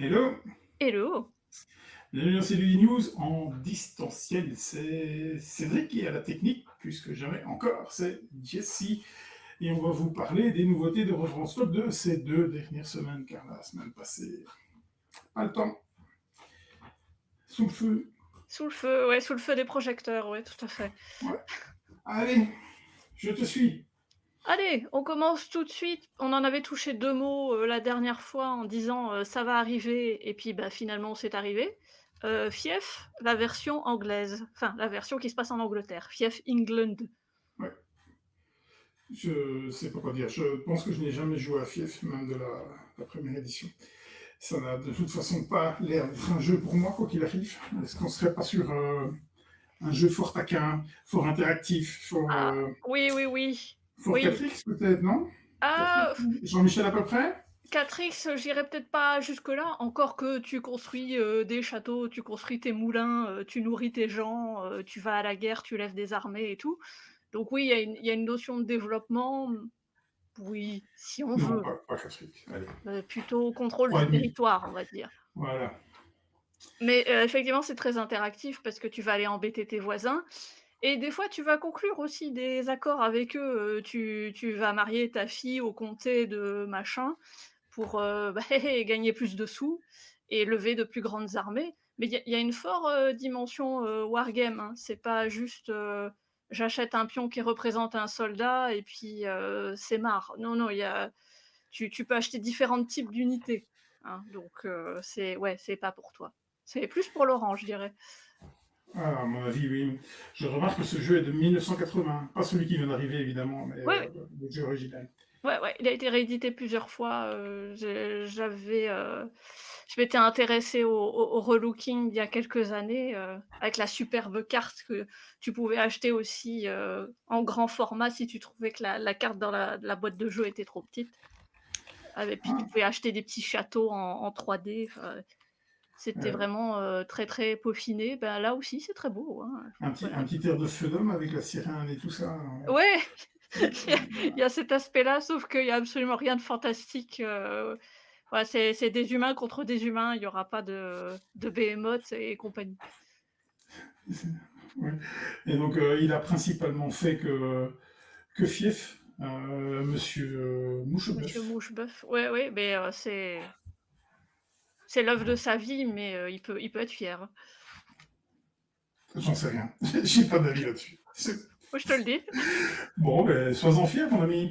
Hello, Hello! bienvenue dans CDI News en distanciel. C'est Cédric qui est à la technique, plus que jamais encore, c'est Jessie. Et on va vous parler des nouveautés de Reference Club de ces 2 dernières semaines, car la semaine passée, pas le temps, sous le feu. Sous le feu, ouais, sous le feu des projecteurs, ouais, tout à fait. Ouais. Allez, je te suis. Allez, on commence tout de suite. On en avait touché 2 mots, la dernière fois en disant, «Ça va arriver» et puis, bah, finalement c'est arrivé. Fief, la version anglaise, enfin la version qui se passe en Angleterre, Fief England. Ouais. Je sais pas quoi dire. Je pense que je n'ai jamais joué à Fief, même de la première édition. Ça n'a de toute façon pas l'air d'être un jeu pour moi, quoi qu'il arrive. Est-ce qu'on serait pas sur un jeu fort taquin, fort interactif, Ah, oui, oui, oui. fort Oui. 4X peut-être, non? 4X? Ah, Jean-Michel à peu près? 4X, j'irai peut-être pas jusque-là, encore que tu construis, des châteaux, tu construis tes moulins, tu nourris tes gens, tu vas à la guerre, tu lèves des armées et tout. Donc oui, il y a une notion de développement, oui, si on Non, veut, pas 4X. Allez, plutôt contrôle du 3,5. territoire, on va dire. Voilà. Mais, effectivement, c'est très interactif parce que tu vas aller embêter tes voisins et des fois, tu vas conclure aussi des accords avec eux, tu vas marier ta fille au comté de machin pour, bah, gagner plus de sous et lever de plus grandes armées. Mais il y a une forte, dimension, wargame, hein. C'est pas juste, j'achète un pion qui représente un soldat et puis, c'est marre. Non, non, il y a tu peux acheter différents types d'unités, hein, donc c'est ouais, c'est pas pour toi. C'est plus pour Laurent, je dirais. Ah, à mon avis, oui. Je remarque que ce jeu est de 1980. Pas celui qui vient d'arriver, évidemment, mais Ouais, le jeu original. ouais, ouais, il a été réédité plusieurs fois, je m'étais intéressée au relooking il y a quelques années, avec la superbe carte que tu pouvais acheter aussi, en grand format si tu trouvais que la carte dans la boîte de jeu était trop petite. Puis tu Ah, pouvais acheter des petits châteaux en 3D, enfin, c'était euh, vraiment, très, très peaufiné. Ben, là aussi, c'est très beau, hein, faut pas un dire. petit air de feu d'homme avec la sirène et tout ça. Ouais! Il y a cet aspect-là, sauf qu'il y a absolument rien de fantastique, voilà, c'est des humains contre des humains, il y aura pas de behémoth et compagnie. Ouais. Et donc, il a principalement fait que Fief, Monsieur Monsieur Moucheboeuf. Mouche-Bœuf, ouais, ouais, mais c'est l'œuvre de sa vie, mais il peut être fier, hein. J'en sais rien. J'ai pas d'avis là-dessus. Moi, je te le dis. Bon, ben, sois-en fier, mon ami.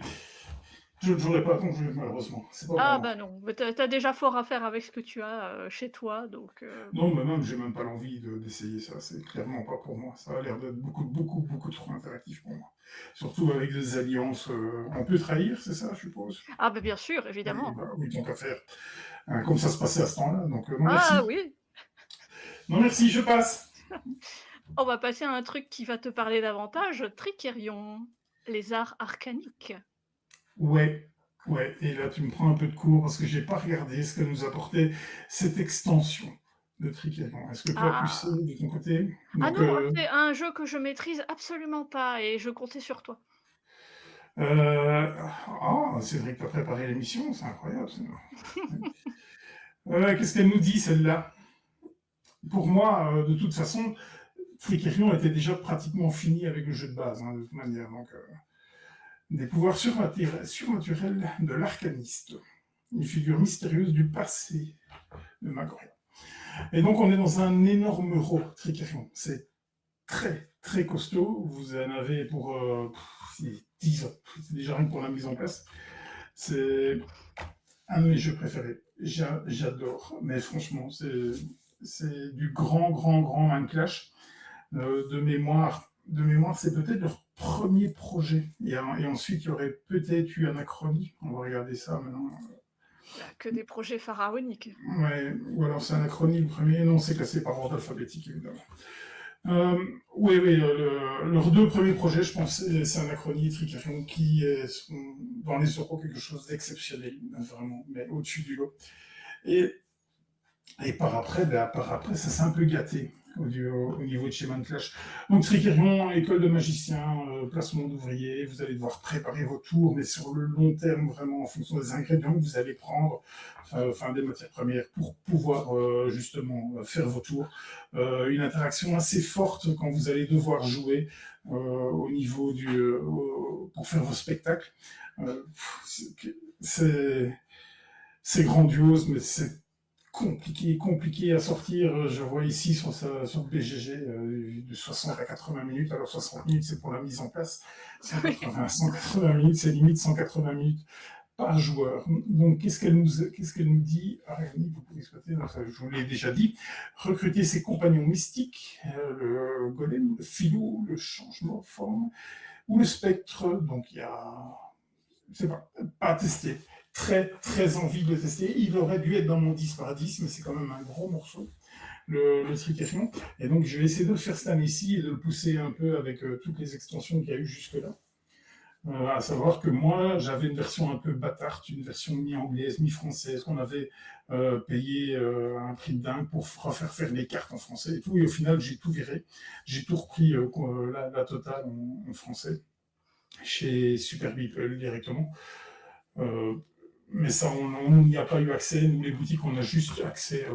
Je ne jouerai pas à ton jeu, malheureusement. C'est pas pour Ah moi. bah non, mais tu as déjà fort à faire avec ce que tu as, chez toi, donc Non, mais même, j'ai même pas l'envie d'essayer ça. C'est clairement pas pour moi. Ça a l'air d'être beaucoup trop interactif pour moi. Surtout avec des alliances. On peut trahir, c'est ça, je suppose. ah bah, bien sûr, Oui, évidemment. bah, oui, tant qu'à faire. Comme ça se passait à ce temps-là. Donc, non, Ah merci. oui, Non, merci, je passe. on va passer à un truc qui va te parler davantage, Trickerion, les arts arcaniques. Ouais, ouais. Et là, tu me prends un peu de cours parce que j'ai pas regardé ce que nous apportait cette extension de Trickerion. Est-ce que toi, tu sais Ah! de ton côté? Ah Donc, non, c'est un jeu que je maîtrise absolument pas et je comptais sur toi. c'est vrai que tu as préparé l'émission, c'est incroyable. Qu'est-ce qu'elle nous dit, celle-là? Pour moi, de toute façon, Trickerion était déjà pratiquement fini avec le jeu de base, hein, de toute manière. Donc, des pouvoirs surnaturels de l'arcaniste. Une figure mystérieuse du passé de Magoria. Et donc, on est dans un énorme euro, Trickerion. C'est très costaud. Vous en avez pour 10 ans. C'est déjà rien que pour la mise en place. C'est un de mes jeux préférés. J'adore. Mais franchement, c'est du grand Mind Clash. De mémoire, c'est peut-être leur premier projet. Et ensuite, il y aurait peut-être eu Anachronie. On va regarder ça maintenant. Il y a que des projets pharaoniques. Ouais, ou alors c'est Anachronie le premier. Non, c'est classé par ordre alphabétique, évidemment. Oui, leurs 2 premiers projets, je pense, c'est Anachronie et Trickerion, qui sont dans les euros quelque chose d'exceptionnel, vraiment, mais au-dessus du lot. Et, et par après, ça s'est un peu gâté. au niveau de chez Clash. Donc Tricerion, école de magicien, placement d'ouvriers, vous allez devoir préparer vos tours, mais sur le long terme, vraiment en fonction des ingrédients que vous allez prendre, enfin des matières premières, pour pouvoir justement faire vos tours. Une interaction assez forte quand vous allez devoir jouer au niveau pour faire vos spectacles. Euh, c'est c'est grandiose, mais c'est compliqué à sortir. Je vois ici sur BGG de 60 à 80 minutes. Alors 60 minutes, c'est pour la mise en place. 180 minutes, c'est limite 180 minutes par joueur. Donc, qu'est-ce qu'elle nous dit, Ariane, vous pouvez exploiter, je vous l'ai déjà dit, recruter ses compagnons mystiques, le golem, le filou, le changement de forme, ou le spectre. Donc, il y a c'est pas testé. Très, très envie de le tester. Il aurait dû être dans mon 10 par 10, mais c'est quand même un gros morceau, le Tricerion. Et donc, je vais essayer de le faire cette année-ci et de le pousser un peu avec toutes les extensions qu'il y a eu jusque-là. À savoir que moi, j'avais une version un peu bâtarde, une version mi-anglaise, mi-française, qu'on avait payé un prix de dingue pour refaire faire les cartes en français et tout. Et au final, j'ai tout viré. J'ai tout repris la totale en français chez Super Beeple directement. Euh, mais ça, on n'y a pas eu accès. Nous, les boutiques, on a juste accès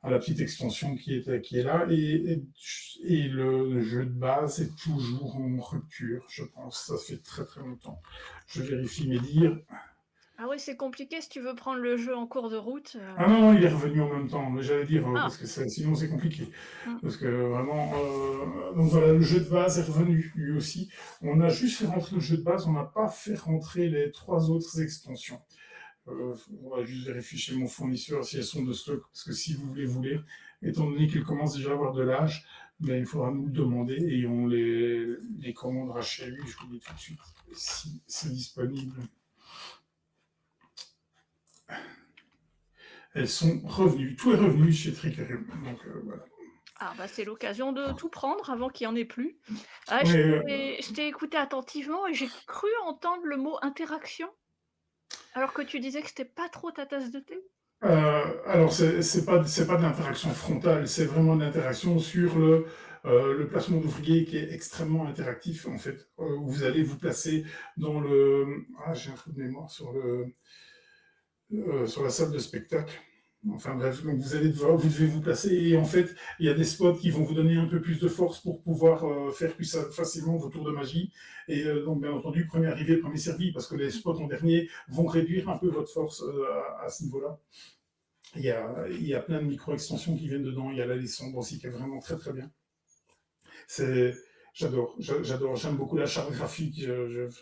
à la petite extension qui est là. Et le jeu de base est toujours en rupture, je pense. Ça fait très très longtemps. Je vérifie mes dires. Ah oui, c'est compliqué si tu veux prendre le jeu en cours de route. Ah non, il est revenu en même temps. Mais j'allais dire, Ah. parce que sinon c'est compliqué. Mm. Parce que vraiment, donc voilà, le jeu de base est revenu lui aussi. On a juste fait rentrer le jeu de base, on n'a pas fait rentrer les 3 autres extensions. On va juste vérifier chez mon fournisseur si elles sont de stock, parce que si vous les voulez, étant donné qu'elles commencent déjà à avoir de l'âge, ben, il faudra nous le demander et on les commandera chez lui. Je vous dis tout de suite si c'est disponible. Elles sont revenues. Tout est revenu chez Tricerion. Donc voilà. Ah bah c'est l'occasion de tout prendre avant qu'il n'y en ait plus. Je t'ai écouté attentivement et j'ai cru entendre le mot interaction, alors que tu disais que c'était pas trop ta tasse de thé. Alors, c'est pas de l'interaction frontale, c'est vraiment de l'interaction sur le placement d'ouvriers qui est extrêmement interactif, en fait, où vous allez vous placer dans le... Ah, j'ai un trou de mémoire sur la salle de spectacle. Enfin bref, donc vous devez vous placer et en fait, il y a des spots qui vont vous donner un peu plus de force pour pouvoir faire plus facilement vos tours de magie. Et donc, bien entendu, premier arrivé, premier servi, parce que les spots en dernier vont réduire un peu votre force à ce niveau-là. Il y a plein de micro-extensions qui viennent dedans. Il y a la sombre aussi qui est vraiment très très bien. J'adore, j'aime beaucoup la charte graphique.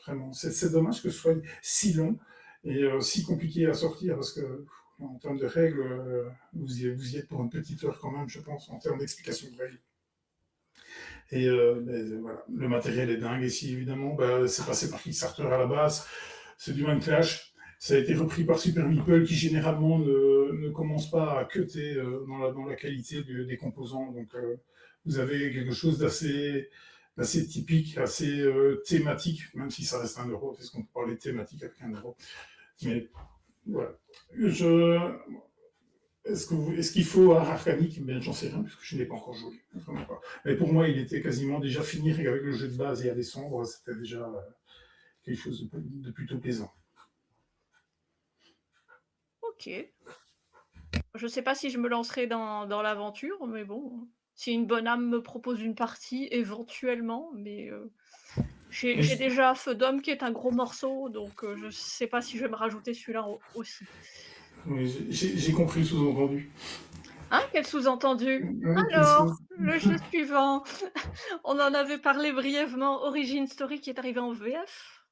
Vraiment, c'est dommage que ce soit si long et si compliqué à sortir parce que en termes de règles, vous y êtes pour une petite heure quand même, je pense, en termes d'explication de règles. Et voilà, le matériel est dingue ici, évidemment. C'est passé par Kickstarter à la base. C'est du Clash. Ça a été repris par Super Meeple qui généralement ne commence pas à cutter dans la qualité des composants. Donc vous avez quelque chose d'assez typique, assez thématique, même si ça reste 1 euro, parce qu'on peut parler thématique avec 1 euro. Mais voilà. Est-ce qu'il faut un Arcanic? Ben, j'en sais rien, puisque je n'ai pas encore joué. Vraiment pas. Mais pour moi, il était quasiment déjà fini avec le jeu de base et à descendre. C'était déjà quelque chose de plutôt plaisant. Ok. Je sais pas si je me lancerai dans l'aventure, mais bon, si une bonne âme me propose une partie, éventuellement, mais j'ai déjà Feu d'Homme qui est un gros morceau, donc je sais pas si je vais me rajouter celui-là aussi. J'ai compris le sous-entendu. Hein, quel sous-entendu? Ouais, Alors, le jeu suivant, on en avait parlé brièvement, Origin Story qui est arrivé en VF.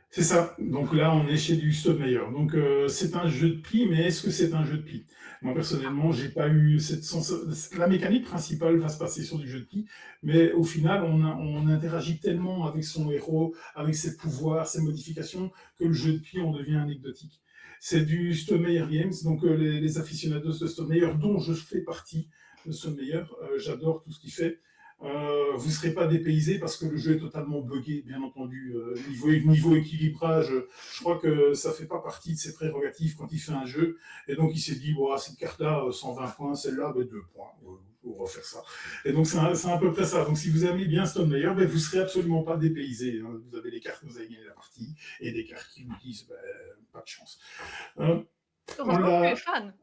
C'est ça. Donc là, on est chez du Stonemaier. Donc c'est un jeu de pli, mais est-ce que c'est un jeu de pli? Moi personnellement, j'ai pas eu cette sensation. La mécanique principale va se passer sur du jeu de pli, mais au final, on interagit tellement avec son héros, avec ses pouvoirs, ses modifications, que le jeu de pli en devient anecdotique. C'est du Stonemaier Games, donc les aficionados de Stonemaier, dont je fais partie de Stonemaier, j'adore tout ce qu'il fait. vous ne serez pas dépaysé parce que le jeu est totalement buggé, bien entendu. Niveau équilibrage, je crois que ça ne fait pas partie de ses prérogatives quand il fait un jeu. Et donc il s'est dit, bon, cette carte-là, 120 points, celle-là, 2 points. On va faire ça. Et donc c'est à peu près ça. Donc si vous aimez bien Stone Meyer, ben, vous ne serez absolument pas dépaysé. Hein. Vous avez des cartes, vous avez gagné la partie, et des cartes qui vous disent, ben, pas de chance. Heureusement que tu es fan.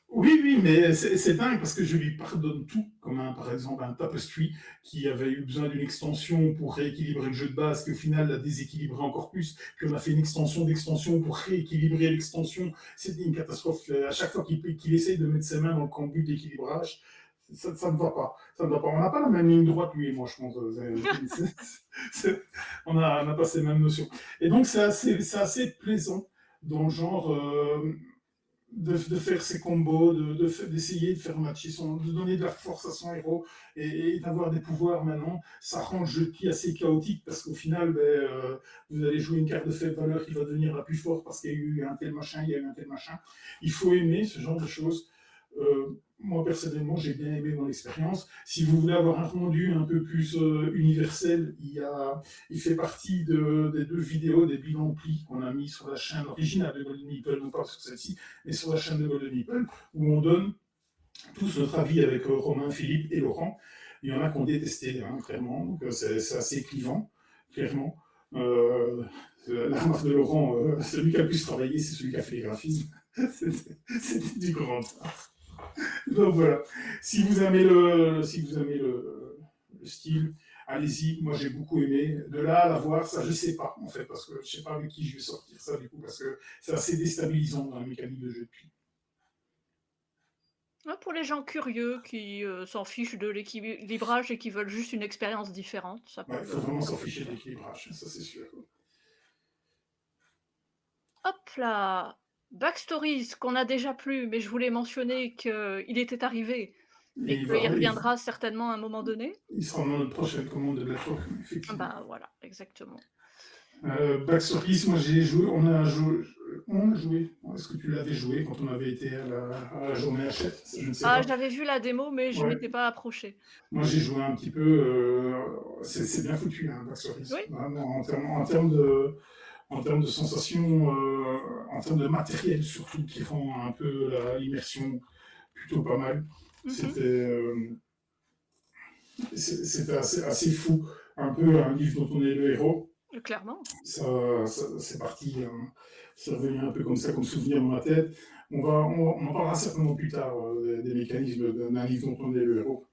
Oui, oui, mais c'est dingue parce que je lui pardonne tout, comme par exemple un Tapestry qui avait eu besoin d'une extension pour rééquilibrer le jeu de base, qui au final l'a déséquilibré encore plus, puis on a fait une extension d'extension pour rééquilibrer l'extension. C'était une catastrophe. À chaque fois qu'il essaye de mettre ses mains dans le cambouis d'équilibrage, ça ne va pas. Ça ne va pas. On n'a pas la même ligne droite, lui et moi, je pense. On n'a pas ces mêmes notions. Et donc, c'est assez plaisant dans le genre. De faire ses combos, d'essayer de faire matcher de donner de la force à son héros et d'avoir des pouvoirs maintenant, ça rend le jeu de pied assez chaotique parce qu'au final, vous allez jouer une carte de faible valeur qui va devenir la plus forte parce qu'il y a eu un tel machin, il y a eu un tel machin. Il faut aimer ce genre de choses. Moi, personnellement, j'ai bien aimé mon expérience. Si vous voulez avoir un rendu un peu plus universel, il fait partie des 2 vidéos, des bilans plis qu'on a mis sur la chaîne originale de Golden Meeple, non pas sur celle-ci, mais sur la chaîne de Golden Meeple, où on donne tous notre avis avec Romain, Philippe et Laurent. Il y en a qui ont détesté, hein, clairement, donc c'est assez clivant, clairement. La remarque de Laurent, celui qui a le plus travaillé, c'est celui qui a fait les graphismes. C'était du grand art. Donc voilà. Si vous aimez le style, allez-y. Moi, j'ai beaucoup aimé. De là à la voir, ça, je sais pas, en fait, parce que je sais pas avec qui je vais sortir ça, du coup, parce que c'est assez déstabilisant dans la mécanique de jeu de pied. Ouais, pour les gens curieux qui s'en fichent de l'équilibrage et qui veulent juste une expérience différente, ça Ouais, peut. il faut vraiment s'en ficher de l'équilibrage, ça c'est sûr. Hop là! Backstories qu'on a déjà plus, mais je voulais mentionner qu'il était arrivé Et et qu'il reviendra certainement à un moment donné. il sera dans notre prochaine commande de Blackrock, effectivement. Bah voilà, exactement. Backstories, moi j'ai joué, on a joué. Est-ce que tu l'avais joué quand on avait été à la journée Hachette? Je ne sais Ah, pas. j'avais vu la démo, mais je Ouais. m'étais pas approchée. Moi j'ai joué un petit peu. C'est bien foutu, hein, Backstories. Oui. Vraiment, en termes de sensations, en termes de matériel surtout, qui rend un peu l'immersion plutôt pas mal. C'était assez fou. Un peu un livre dont on est le héros. Clairement. C'est parti, c'est revenu un peu comme ça, comme souvenir dans ma tête. On en parlera certainement plus tard des mécanismes d'un livre dont on est le héros.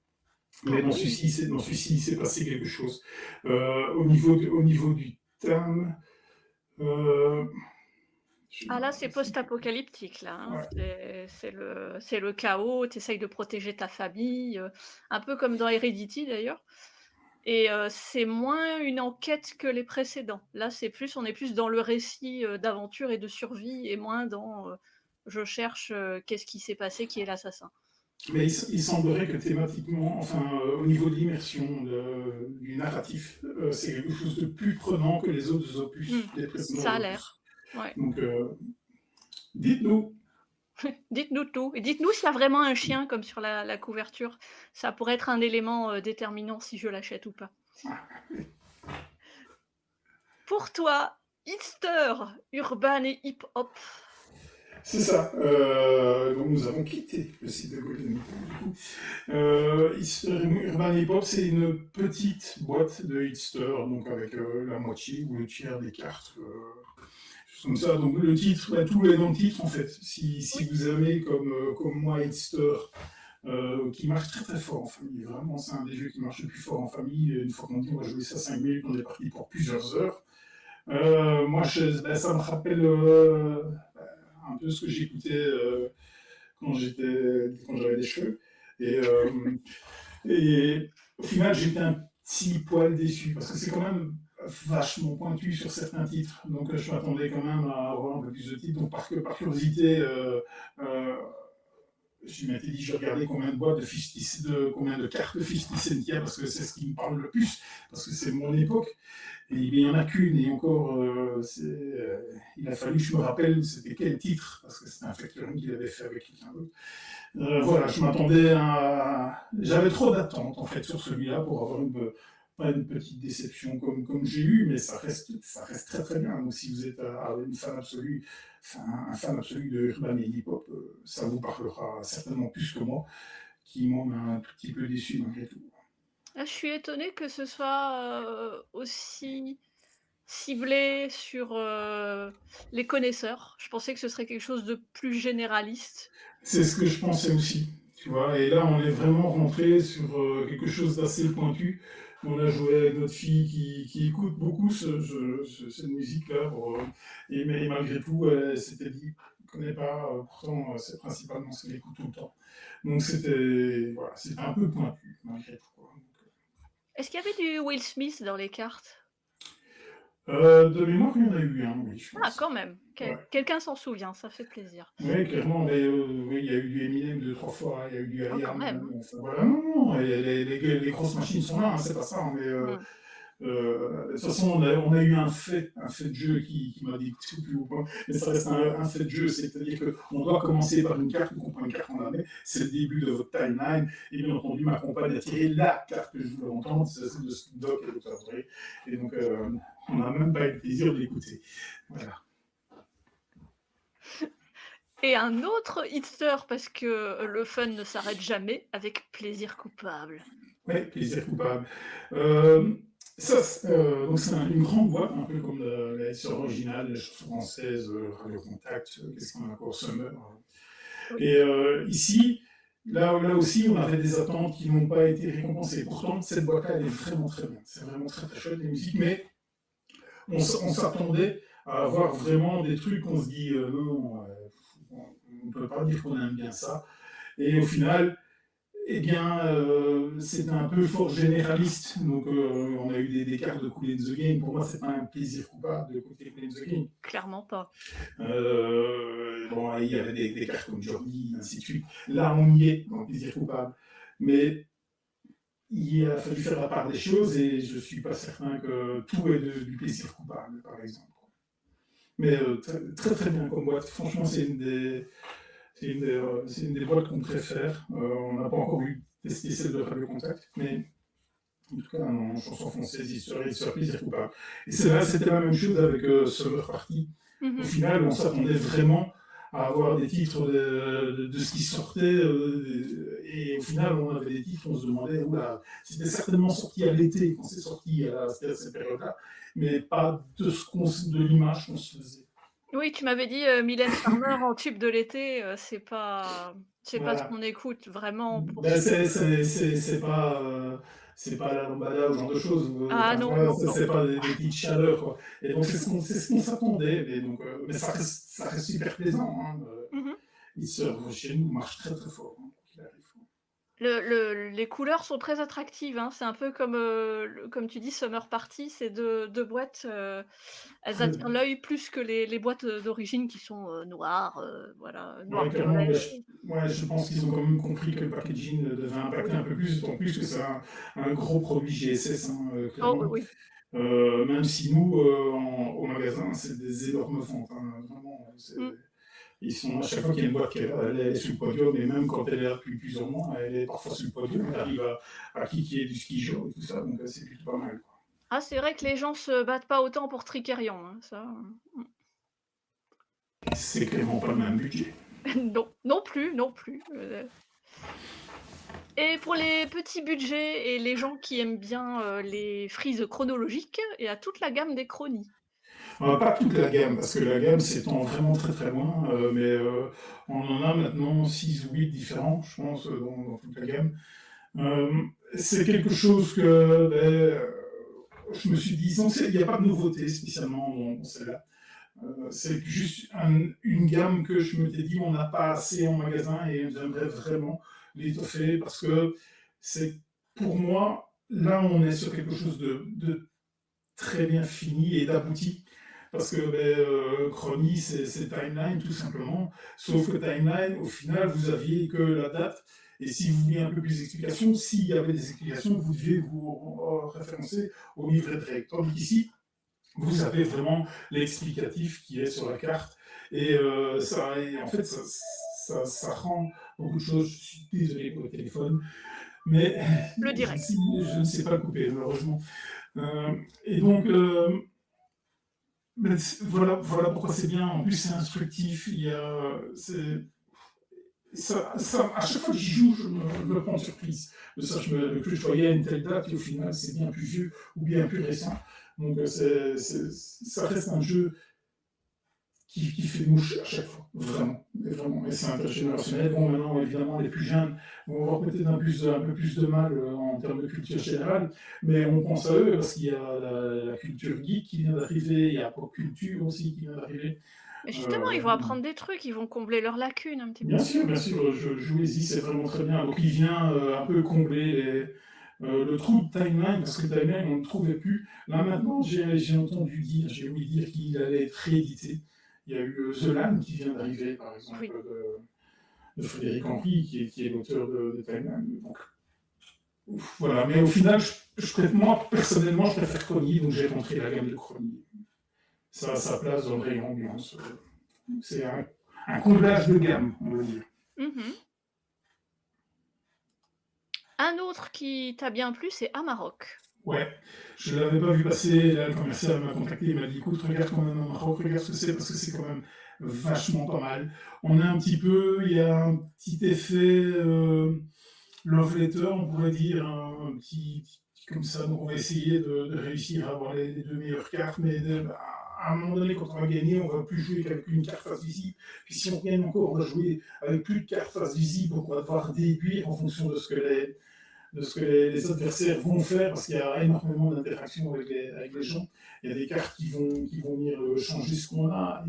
Mais dans celui-ci, il s'est passé quelque chose. Au niveau du thème, ah là, c'est post-apocalyptique là, hein. ouais. C'est le chaos, tu essayes de protéger ta famille, un peu comme dans Heredity d'ailleurs et c'est moins une enquête que les précédents. Là, on est plus dans le récit, d'aventure et de survie et moins dans, je cherche, qu'est-ce qui s'est passé, qui est l'assassin. Mais il semblerait que thématiquement, enfin, au niveau de l'immersion du narratif, c'est quelque chose de plus prenant que les autres opus des précédents Ça a opus. l'air, ouais. Donc, dites-nous. Dites-nous tout et dites-nous s'il y a vraiment un chien comme sur la couverture. Ça pourrait être un élément, déterminant si je l'achète ou pas. Pour toi, Hitster, Urban et Hip-Hop. C'est ça. Donc nous avons quitté le site de Golden Hitster Urban Hip Hop, c'est une petite boîte de Hitster, donc avec la moitié ou le tiers des cartes. Comme ça, donc le titre, tout est dans le titre en fait. Si vous aimez comme moi Hitster, qui marche très très fort en famille, vraiment c'est un des jeux qui marche le plus fort en famille. Une fois qu'on dit on va jouer ça 5 minutes, on est parti pour plusieurs heures. Moi ça me rappelle un peu ce que j'écoutais quand j'avais des cheveux. Et au final, j'étais un petit poil déçu parce que c'est quand même vachement pointu sur certains titres. Donc je m'attendais quand même à avoir un peu plus de titres. Donc par curiosité, je m'étais dit, je regardais combien de boîtes combien de cartes de 50 Cent il y a, parce que c'est ce qui me parle le plus, parce que c'est mon époque. Et il n'y en a qu'une, et encore, il a fallu que je me rappelle c'était quel titre, parce que c'était un featuring qu'il avait fait avec quelqu'un d'autre. Voilà, je m'attendais à. J'avais trop d'attentes, en fait, sur celui-là pour avoir pas une petite déception comme j'ai eu, mais ça reste très très bien. Donc, si vous êtes une fan absolue, enfin, un fan absolu de urban et hip-hop, ça vous parlera certainement plus que moi, qui m'en a un tout petit peu déçu malgré tout. Ah, je suis étonnée que ce soit, aussi ciblé sur, les connaisseurs. Je pensais que ce serait quelque chose de plus généraliste. C'est ce que je pensais aussi, tu vois. Et là, on est vraiment rentré sur quelque chose d'assez pointu. On a joué avec notre fille qui écoute beaucoup cette musique-là. Et malgré tout, elle s'était dit, ne connaît pas, pourtant, c'est principalement ce qu'elle écoute tout le temps. Donc, c'était un peu pointu, malgré tout, quoi. Est-ce qu'il y avait du Will Smith dans les cartes? De mémoire, il y en a eu un, oui, je Ah, quand pense. même, Ouais. quelqu'un s'en souvient, ça fait plaisir. Oui, clairement, mais oui, il y a eu du Eminem deux, trois fois, il y a eu du Oh, quand IAM, même, hein. enfin, voilà, non, non, et les grosses machines sont là, hein, c'est pas ça, hein, mais Mmh. de toute façon, on a eu un fait de jeu qui m'a dit plus ou moins, mais ça reste un fait de jeu, c'est-à-dire qu'on doit commencer par une carte, on prend une carte en année, c'est le début de votre timeline, et bien entendu, ma compagne a tiré la carte que je voulais entendre, c'est celle de Snoop Dogg et Dr. Dre, et donc on n'a même pas eu le plaisir de l'écouter. Voilà. Et un autre hipster parce que le fun ne s'arrête jamais avec Plaisir coupable. Ouais, plaisir coupable. Donc c'est une grande boîte, un peu comme la SR originale, la chanson française, Radio Contact, qu'est-ce qu'on a encore, Summer. Oui, Et ici, là aussi, on avait des attentes qui n'ont pas été récompensées. Pourtant, cette boîte-là, elle est vraiment très bien. C'est vraiment très très chouette, les musiques, mais on s'attendait à avoir vraiment des trucs qu'on se dit, non, on ne peut pas dire qu'on aime bien ça. Et au final, eh bien, c'est un peu fort généraliste. Donc, on a eu des cartes de Cool in the Game. Pour moi, c'est pas un plaisir coupable d'écouter Cool in the Game. clairement pas. Bon, il y avait des cartes comme Jordi, ainsi de suite. Là, on y est dans le plaisir coupable. Mais il a fallu faire la part des choses et je suis pas certain que tout est du plaisir coupable, par exemple. Mais très, très très bien comme boîte. Franchement, c'est une des boîtes qu'on préfère. On n'a pas encore eu testé celle de Radio Contact, mais en tout cas, en chanson française, il serait plaisir coupable. Et c'est là, c'était la même chose avec Summer Party. Au Mmh. final, on s'attendait vraiment à avoir des titres de ce qui sortait, et au final, on avait des titres, on se demandait, oula, c'était certainement sorti à l'été, quand c'est sorti à cette période-là, mais pas de l'image qu'on se faisait. Oui, tu m'avais dit, Mylène Farmer en tube de l'été, c'est pas ce Voilà. qu'on écoute vraiment pour Ben, ce c'est pas la lambada ou ce genre de choses. ah Enfin, non, voilà, non, non. c'est pas des petites chaleurs, quoi. Et donc, c'est ce qu'on s'attendait. Mais, donc, mais ça reste super plaisant. Hein. Mmh. Il se, chez nous, marche très très fort. Hein, quoi qu'il arrive. Les couleurs sont très attractives, hein. C'est un peu comme, comme tu dis Summer Party, ces 2 boîtes, elles attirent l'œil plus que les boîtes, d'origine qui sont, noires, voilà, Ouais, clairement, noir-violet. mais je pense qu'ils ont quand même compris que le packaging devait impacter Oui. un peu plus, d'autant plus que c'est un gros produit GSS, hein, Oh oui, clairement. oui. Même si nous, au magasin, c'est des énormes ventes. Hein, vraiment, Mmh. ils sont, à chaque fois qu'il y a une boîte qui est là, elle est sur le podium, et même quand elle est là depuis plusieurs mois, elle est parfois sur le podium, elle arrive à kicker du ski jour et tout ça, donc c'est plutôt pas mal. Quoi. Ah, c'est vrai que les gens se battent pas autant pour Tricerian, hein, ça, C'est clairement pas le même budget. non, non plus, non plus, et pour les petits budgets et les gens qui aiment bien, les frises chronologiques, il y a toute la gamme des chronies. Pas toute la gamme, parce que la gamme s'étend vraiment très très loin, mais on en a maintenant 6 ou 8 différents, je pense, dans toute la gamme. Euh, c'est quelque chose que je me suis dit, il n'y a pas de nouveauté spécialement dans celle-là. C'est juste une gamme que je m'étais dit, on n'a pas assez en magasin et j'aimerais vraiment l'étoffer parce que c'est, pour moi, là on est sur quelque chose de très bien fini et d'abouti. parce que Chronie, c'est Timeline tout simplement. Sauf que Timeline, au final, vous aviez que la date. Et si vous vouliez un peu plus d'explications, s'il y avait des explications, vous deviez vous référencer au livret de règles. Tandis qu'ici, vous avez vraiment l'explicatif qui est sur la carte. Et en fait, ça rend beaucoup de choses. Je suis désolé pour le téléphone, mais Le direct. je ne sais pas le couper, malheureusement. Et donc, voilà pourquoi c'est bien. En plus, c'est instructif. À chaque fois que j'y joue, je me prends en surprise. Ça, que je voyais à une telle date, et au final, c'est bien plus vieux ou bien plus récent. Donc, ça reste un jeu qui fait mouche à chaque fois, vraiment. Et c'est intergénérationnel. Bon, maintenant, évidemment, les plus jeunes vont avoir peut-être un peu plus de mal en termes de culture générale, mais on pense à eux parce qu'il y a la culture geek qui vient d'arriver, il y a pop culture aussi qui vient d'arriver. Mais justement, ils vont apprendre des trucs, ils vont combler leurs lacunes un petit peu. Bien sûr, jouez-y, c'est vraiment très bien. Donc il vient un peu combler le trou de Timeline, parce que Timeline, on ne le trouvait plus. Là maintenant, j'ai entendu dire, j'ai ouï dire qu'il allait être réédité. Il y a eu The Lamb qui vient d'arriver, par exemple, Oui. de Frédéric Henry, qui est l'auteur de Timeline. Donc, voilà, mais au final, moi, personnellement, je préfère Chronie, donc j'ai rentré la gamme de Chronie. Ça a sa place dans le rayon ambiance. C'est un comblage de gamme, on va dire. Mmh. Un autre qui t'a bien plu, c'est Amarok. Ouais, je ne l'avais pas vu passer, là, le commercial m'a contacté, il m'a dit écoute, regarde quand même Maroc, regarde ce que c'est, parce que c'est quand même vachement pas mal. On a un petit peu, il y a un petit effet love letter, on pourrait dire, un petit comme ça, donc on va essayer de réussir à avoir les deux meilleures cartes, mais à un moment donné, quand on va gagner, on va plus jouer qu'avec une carte face visible, puis si on gagne encore, on va jouer avec plus de cartes face visible, donc on va devoir déduire en fonction de ce que les adversaires vont faire, parce qu'il y a énormément d'interactions avec les gens. Il y a des cartes qui vont venir changer ce qu'on a.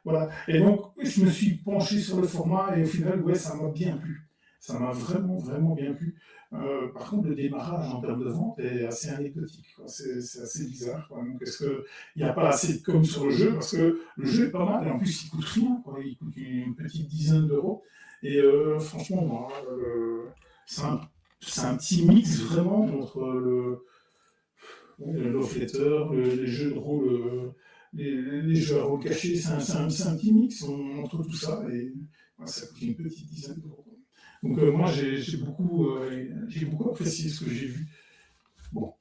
Voilà. Et donc, je me suis penché sur le format et au final, ouais, ça m'a bien plu. Ça m'a vraiment, vraiment bien plu. Par contre, le démarrage en termes de vente est assez anecdotique. C'est assez bizarre. Donc, est-ce qu'il n'y a pas assez de com sur le jeu? Parce que le jeu est pas mal et en plus, il coûte rien. Il coûte une petite dizaine d'euros. Et franchement, moi, c'est un petit mix vraiment entre le love letter, les jeux de rôle, les jeux à rôle cachés. C'est un petit mix entre tout ça et ça coûte une petite dizaine d'euros. Donc moi, j'ai beaucoup apprécié ce que j'ai vu. Bon,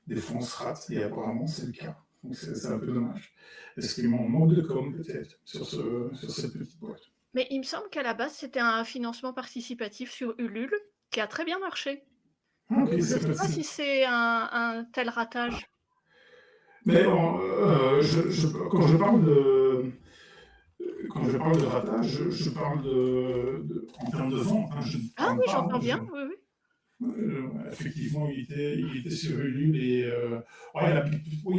des fois on se rate et apparemment c'est le cas. Donc c'est un peu dommage. Est-ce qu'il manque de com peut-être sur cette petite boîte? Mais il me semble qu'à la base, c'était un financement participatif sur Ulule qui a très bien marché. Ah, ok, Donc je c'est ne sais pas facile. si c'est un tel ratage. Mais quand je parle de ratage, je parle en termes de vente. Hein, je ne Ah parle oui, pas. j'entends bien, oui, oui. Effectivement, il était sur Ulule et ouais,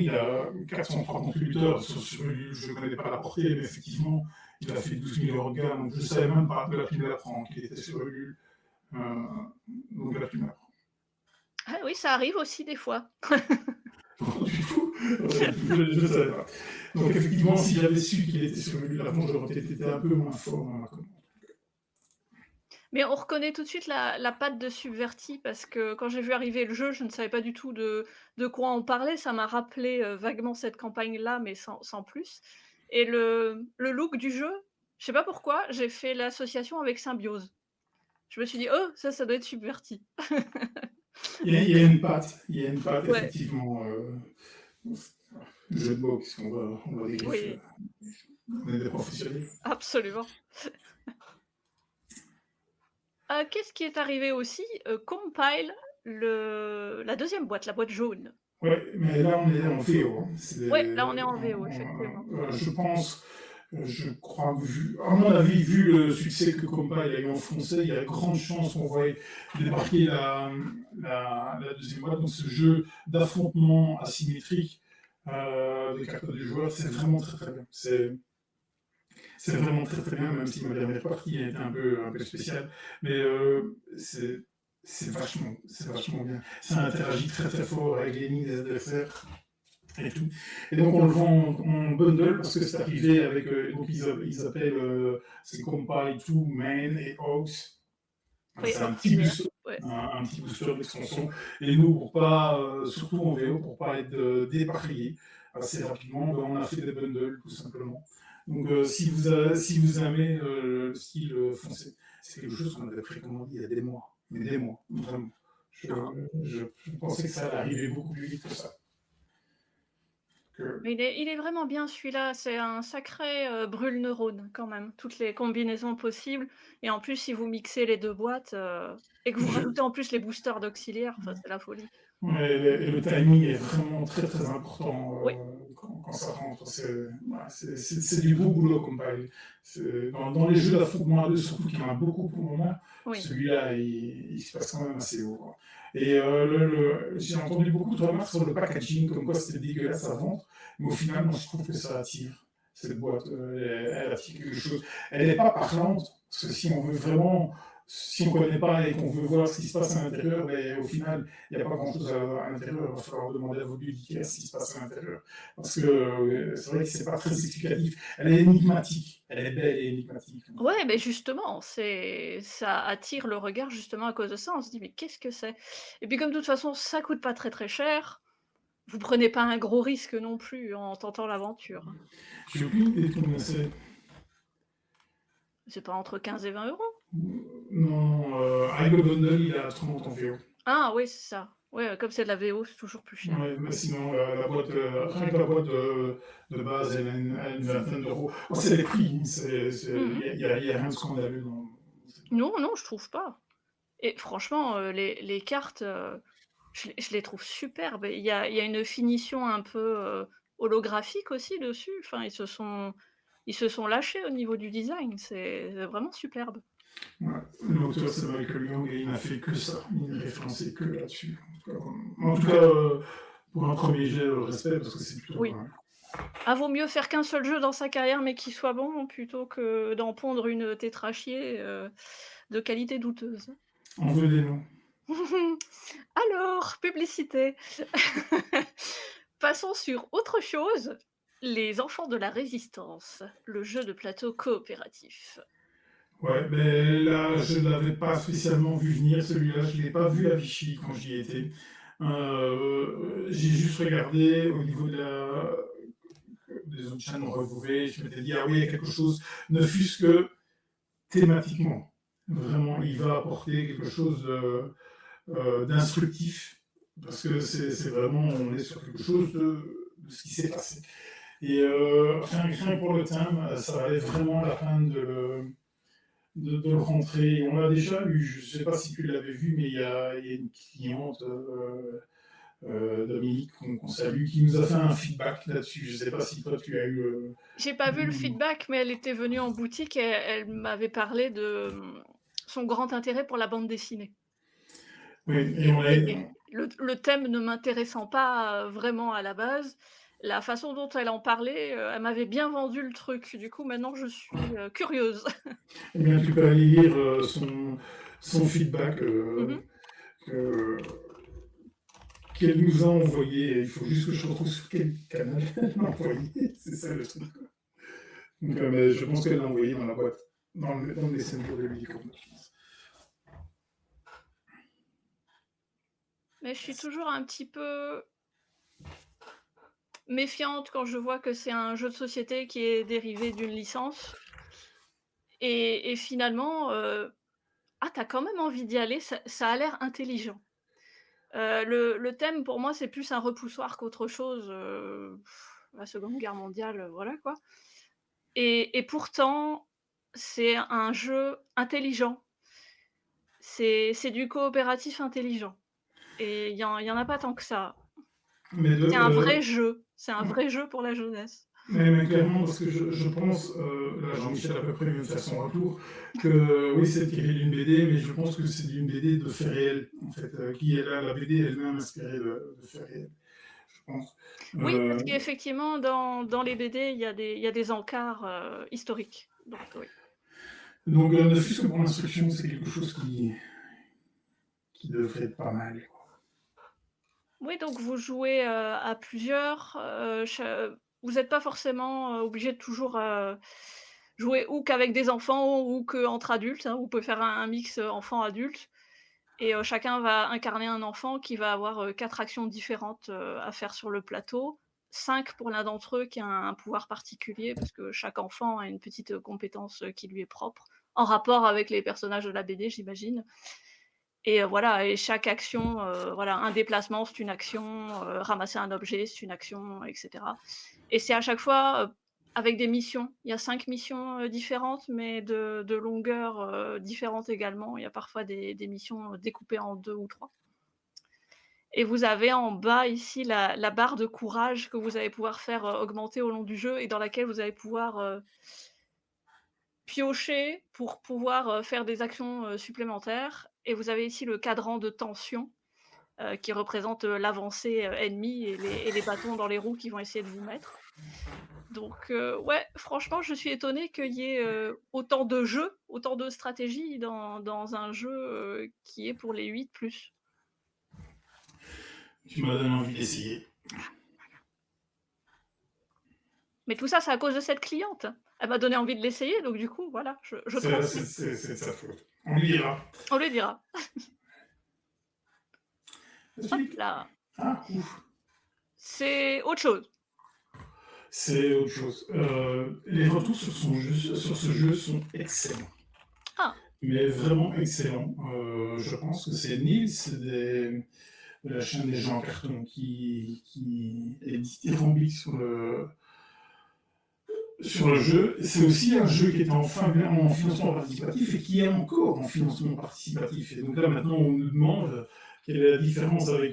il a 403 contributeurs sur Ulule. Je ne connais pas la portée, mais effectivement, il a fait 12 000 euros de gamme. Donc je ne savais même pas que la prime l'apprend qu'il était sur Ulule. Euh, donc la prime l'apprend. Ah oui, ça arrive aussi des fois. Du coup, je ne savais pas. Donc effectivement, si j'avais su qu'il était sur Ulule avant, j'aurais peut-être été un peu moins fort dans la commande. Mais on reconnaît tout de suite la patte de Subverti parce que quand j'ai vu arriver le jeu, je ne savais pas du tout de quoi on parlait. Ça m'a rappelé, vaguement cette campagne-là, mais sans plus et le look du jeu, je sais pas pourquoi, j'ai fait l'association avec Symbiose. Je me suis dit: «Oh, ça doit être Subverti». Il y a une patte, Ouais, effectivement. Jeu de mots, on va dégriffer. oui, On est des professionnels. absolument. Qu'est-ce qui est arrivé aussi? Compile, la deuxième boîte, la boîte jaune. Ouais, mais là, on est en VO. Hein. Ouais, là, on est en VO, effectivement. Je pense, je crois que, à mon avis, vu le succès que Compa a eu en français, il y a de grandes chances qu'on voit débarquer la deuxième boîte. Donc, ce jeu d'affrontement asymétrique des cartes du joueur, c'est vraiment très très bien. C'est vraiment très très bien, même si ma dernière partie a été un peu spéciale. Mais c'est vachement bien. Ça interagit très très fort avec les lignes des adversaires. et tout. Et donc on le vend en bundle parce que c'est arrivé avec, donc ils appellent, c'est Compile 2, Main et Aux. Oui, C'est un petit auxiliaire. booster, Ouais. un petit booster d'extension. Et nous, pour pas, surtout en VO, pour pas être dépareillé assez rapidement, ben, on a fait des bundles tout simplement. Donc si vous aimez le style foncé, c'est quelque chose qu'on avait précommandé il y a des mois, mais des mois, vraiment. Je, je pensais que ça allait arriver beaucoup plus vite que ça. Que... Mais il est vraiment bien celui-là, c'est un sacré, brûle-neurones quand même, toutes les combinaisons possibles et en plus si vous mixez les 2 boîtes, et que vous Je, rajoutez en plus les boosters d'auxiliaires, enfin c'est la folie. ouais, et le timing est vraiment très très important Oui, quand ça rentre. C'est du beau boulot Compile. Dans les jeux d'affrontement à deux, surtout qu'il y en a beaucoup pour le moment, oui. celui-là il se passe quand même assez haut, quoi. Et j'ai entendu beaucoup de remarques sur le packaging, comme quoi c'était dégueulasse à vendre, mais au final, moi je trouve que ça attire. Cette boîte, elle attire quelque chose. Elle n'est pas parlante, parce que si on veut vraiment, si on ne connaît pas et qu'on veut voir ce qui se passe à l'intérieur, mais au final, il n'y a pas grand-chose à l'intérieur. Il va falloir demander à vos bibliothécaires ce qui se passe à l'intérieur. Parce que c'est vrai que c'est pas très explicatif. Elle est énigmatique. Elle est belle et énigmatique. Ouais, mais justement, ça attire le regard justement à cause de ça. On se dit: «Mais qu'est-ce que c'est?» Et puis comme de toute façon ça coûte pas très, très cher, vous prenez pas un gros risque non plus en tentant l'aventure, hein. J'ai aucune idée de combien c'est. C'est pas entre 15 et 20 €? Non, avec le bundle, il a 30 en VO. Ah oui, c'est ça. Ouais, comme c'est de la VO, c'est toujours plus cher. Ouais, mais sinon, la boîte, rien que la boîte de base, elle a une vingtaine d'euros. Bon, c'est les prix, Mmh. il y a rien de scandaleux dans. Non, non, je trouve pas. Et franchement, les cartes, je les trouve superbes. Il y a une finition un peu, holographique aussi dessus. Enfin, ils se sont lâchés au niveau du design. C'est vraiment superbe. Ouais. L'auteur, c'est Michael Young et il n'a fait que ça. Il n'est référencé que là-dessus. En tout cas, pour un premier jet, respect, parce que c'est plutôt pas Oui. mal. Ah, vaut mieux faire qu'un seul jeu dans sa carrière, mais qui soit bon, plutôt que d'en pondre une tétrachier, de qualité douteuse. On veut des noms. Alors, publicité. Passons sur autre chose. Les Enfants de la Résistance, le jeu de plateau coopératif. Ouais, mais là, je ne l'avais pas spécialement vu venir, celui-là. Je ne l'ai pas vu à Vichy quand j'y étais. J'ai juste regardé au niveau des autres chaînes regroupées. Je m'étais dit, ah oui, il y a quelque chose, ne fût-ce que thématiquement. Vraiment, il va apporter quelque chose d'instructif. Parce que c'est vraiment, on est sur quelque chose de ce qui s'est passé. Et rien que pour le thème, ça valait vraiment la peine de le rentrer. On l'a déjà eu, je ne sais pas si tu l'avais vu, mais il y a une cliente, Dominique, qu'on salue, qui nous a fait un feedback là-dessus. Je ne sais pas si toi tu as eu. J'ai pas vu le feedback, mais elle était venue en boutique et elle m'avait parlé de, son grand intérêt pour la bande dessinée. Oui, et Et on et et a. le thème ne m'intéressant pas, vraiment à la base, la façon dont elle en parlait, elle m'avait bien vendu le truc. Du coup, maintenant je suis, curieuse. Eh bien, tu peux aller lire son feedback Mmh mh. que- qu'elle nous a envoyé. Il faut juste que je retrouve sur quel canal elle l'a envoyé. C'est ça le truc. Donc, mais je pense qu'elle l'a envoyé dans la boîte, dans le messenger de l'hélicoptère, je pense. Mais je suis toujours un petit peu méfiante quand je vois que c'est un jeu de société qui est dérivé d'une licence et finalement, tu as quand même envie d'y aller, ça a l'air intelligent. Le thème pour moi, c'est plus un repoussoir qu'autre chose, la Seconde Guerre mondiale, voilà quoi et pourtant, c'est un jeu intelligent. C'est du coopératif intelligent et il y en a pas tant que ça. Mais C'est un vrai jeu, c'est un vrai jeu pour la jeunesse. mais clairement, parce que je pense, là Jean-Michel à peu près vient de faire son retour, que oui, c'est tiré d'une BD, mais je pense que c'est d'une BD de faits réels, en fait, qui est là, la BD elle-même inspirée de faits réels, je pense. Oui, Euh, parce qu'effectivement dans les BD, il y a des encarts, historiques, donc oui. donc, ne fût-ce que pour l'instruction, c'est quelque chose qui devrait être pas mal. Oui, donc vous jouez, à plusieurs, vous n'êtes pas forcément, obligé de toujours, jouer ou qu'avec des enfants ou qu'entre adultes, hein. Vous pouvez faire un mix, enfant-adulte et chacun va incarner un enfant qui va avoir, 4 actions différentes, à faire sur le plateau. 5 pour l'un d'entre eux qui a un pouvoir particulier parce que chaque enfant a une petite, compétence, qui lui est propre, en rapport avec les personnages de la BD, j'imagine. Et voilà et chaque action, voilà, un déplacement, c'est une action, ramasser un objet, c'est une action et cetera et c'est à chaque fois, avec des missions. Il y a 5 missions, différentes, mais de longueur, différentes également. Il y a parfois des missions, découpées en 2 ou 3 et vous avez en bas ici la barre de courage que vous allez pouvoir faire, augmenter au long du jeu et dans laquelle vous allez pouvoir, piocher pour pouvoir, faire des actions, supplémentaires et vous avez ici le cadran de tension qui représente, l'avancée, ennemie et les bâtons dans les roues qu'ils vont essayer de vous mettre. Donc ouais, franchement, je suis étonnée qu'il y ait, autant de jeux, autant de stratégies dans un jeu, qui est pour les 8+. Tu m'as donné envie d'essayer. Mais tout ça, c'est à cause de cette cliente. Elle m'a donné envie de l'essayer, donc du coup, voilà, je transmets. C'est de sa faute. On lui dira. On lui dira. Hop Ensuite, là, ah, ouf, c'est autre chose. c'est autre chose. Les retours sur ce jeu sont excellents. Ah! Mais vraiment excellents. Je pense que c'est Nils de la chaîne des gens en carton qui est dithyrambique sur le jeu. C'est aussi un jeu qui est en financement participatif et qui est encore en financement participatif. Et donc là, maintenant, on nous demande quelle est la différence avec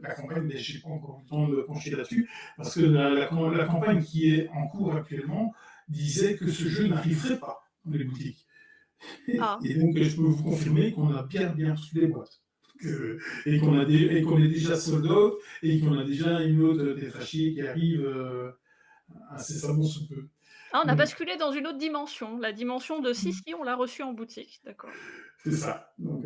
la campagne, mais je n'ai pas encore eu le temps de me pencher là-dessus, parce que la campagne qui est en cours actuellement disait que ce jeu n'arriverait pas dans les boutiques. Ah! Et donc, je peux vous confirmer qu'on a bien reçu les boîtes. Et qu'on est déjà sold out, et qu'on a déjà une autre tétrachier qui arrive incessamment sous peu. Ah, on a Donc, basculé dans une autre dimension, la dimension de si, si, on l'a reçu en boutique, d'accord. c'est ça. Donc,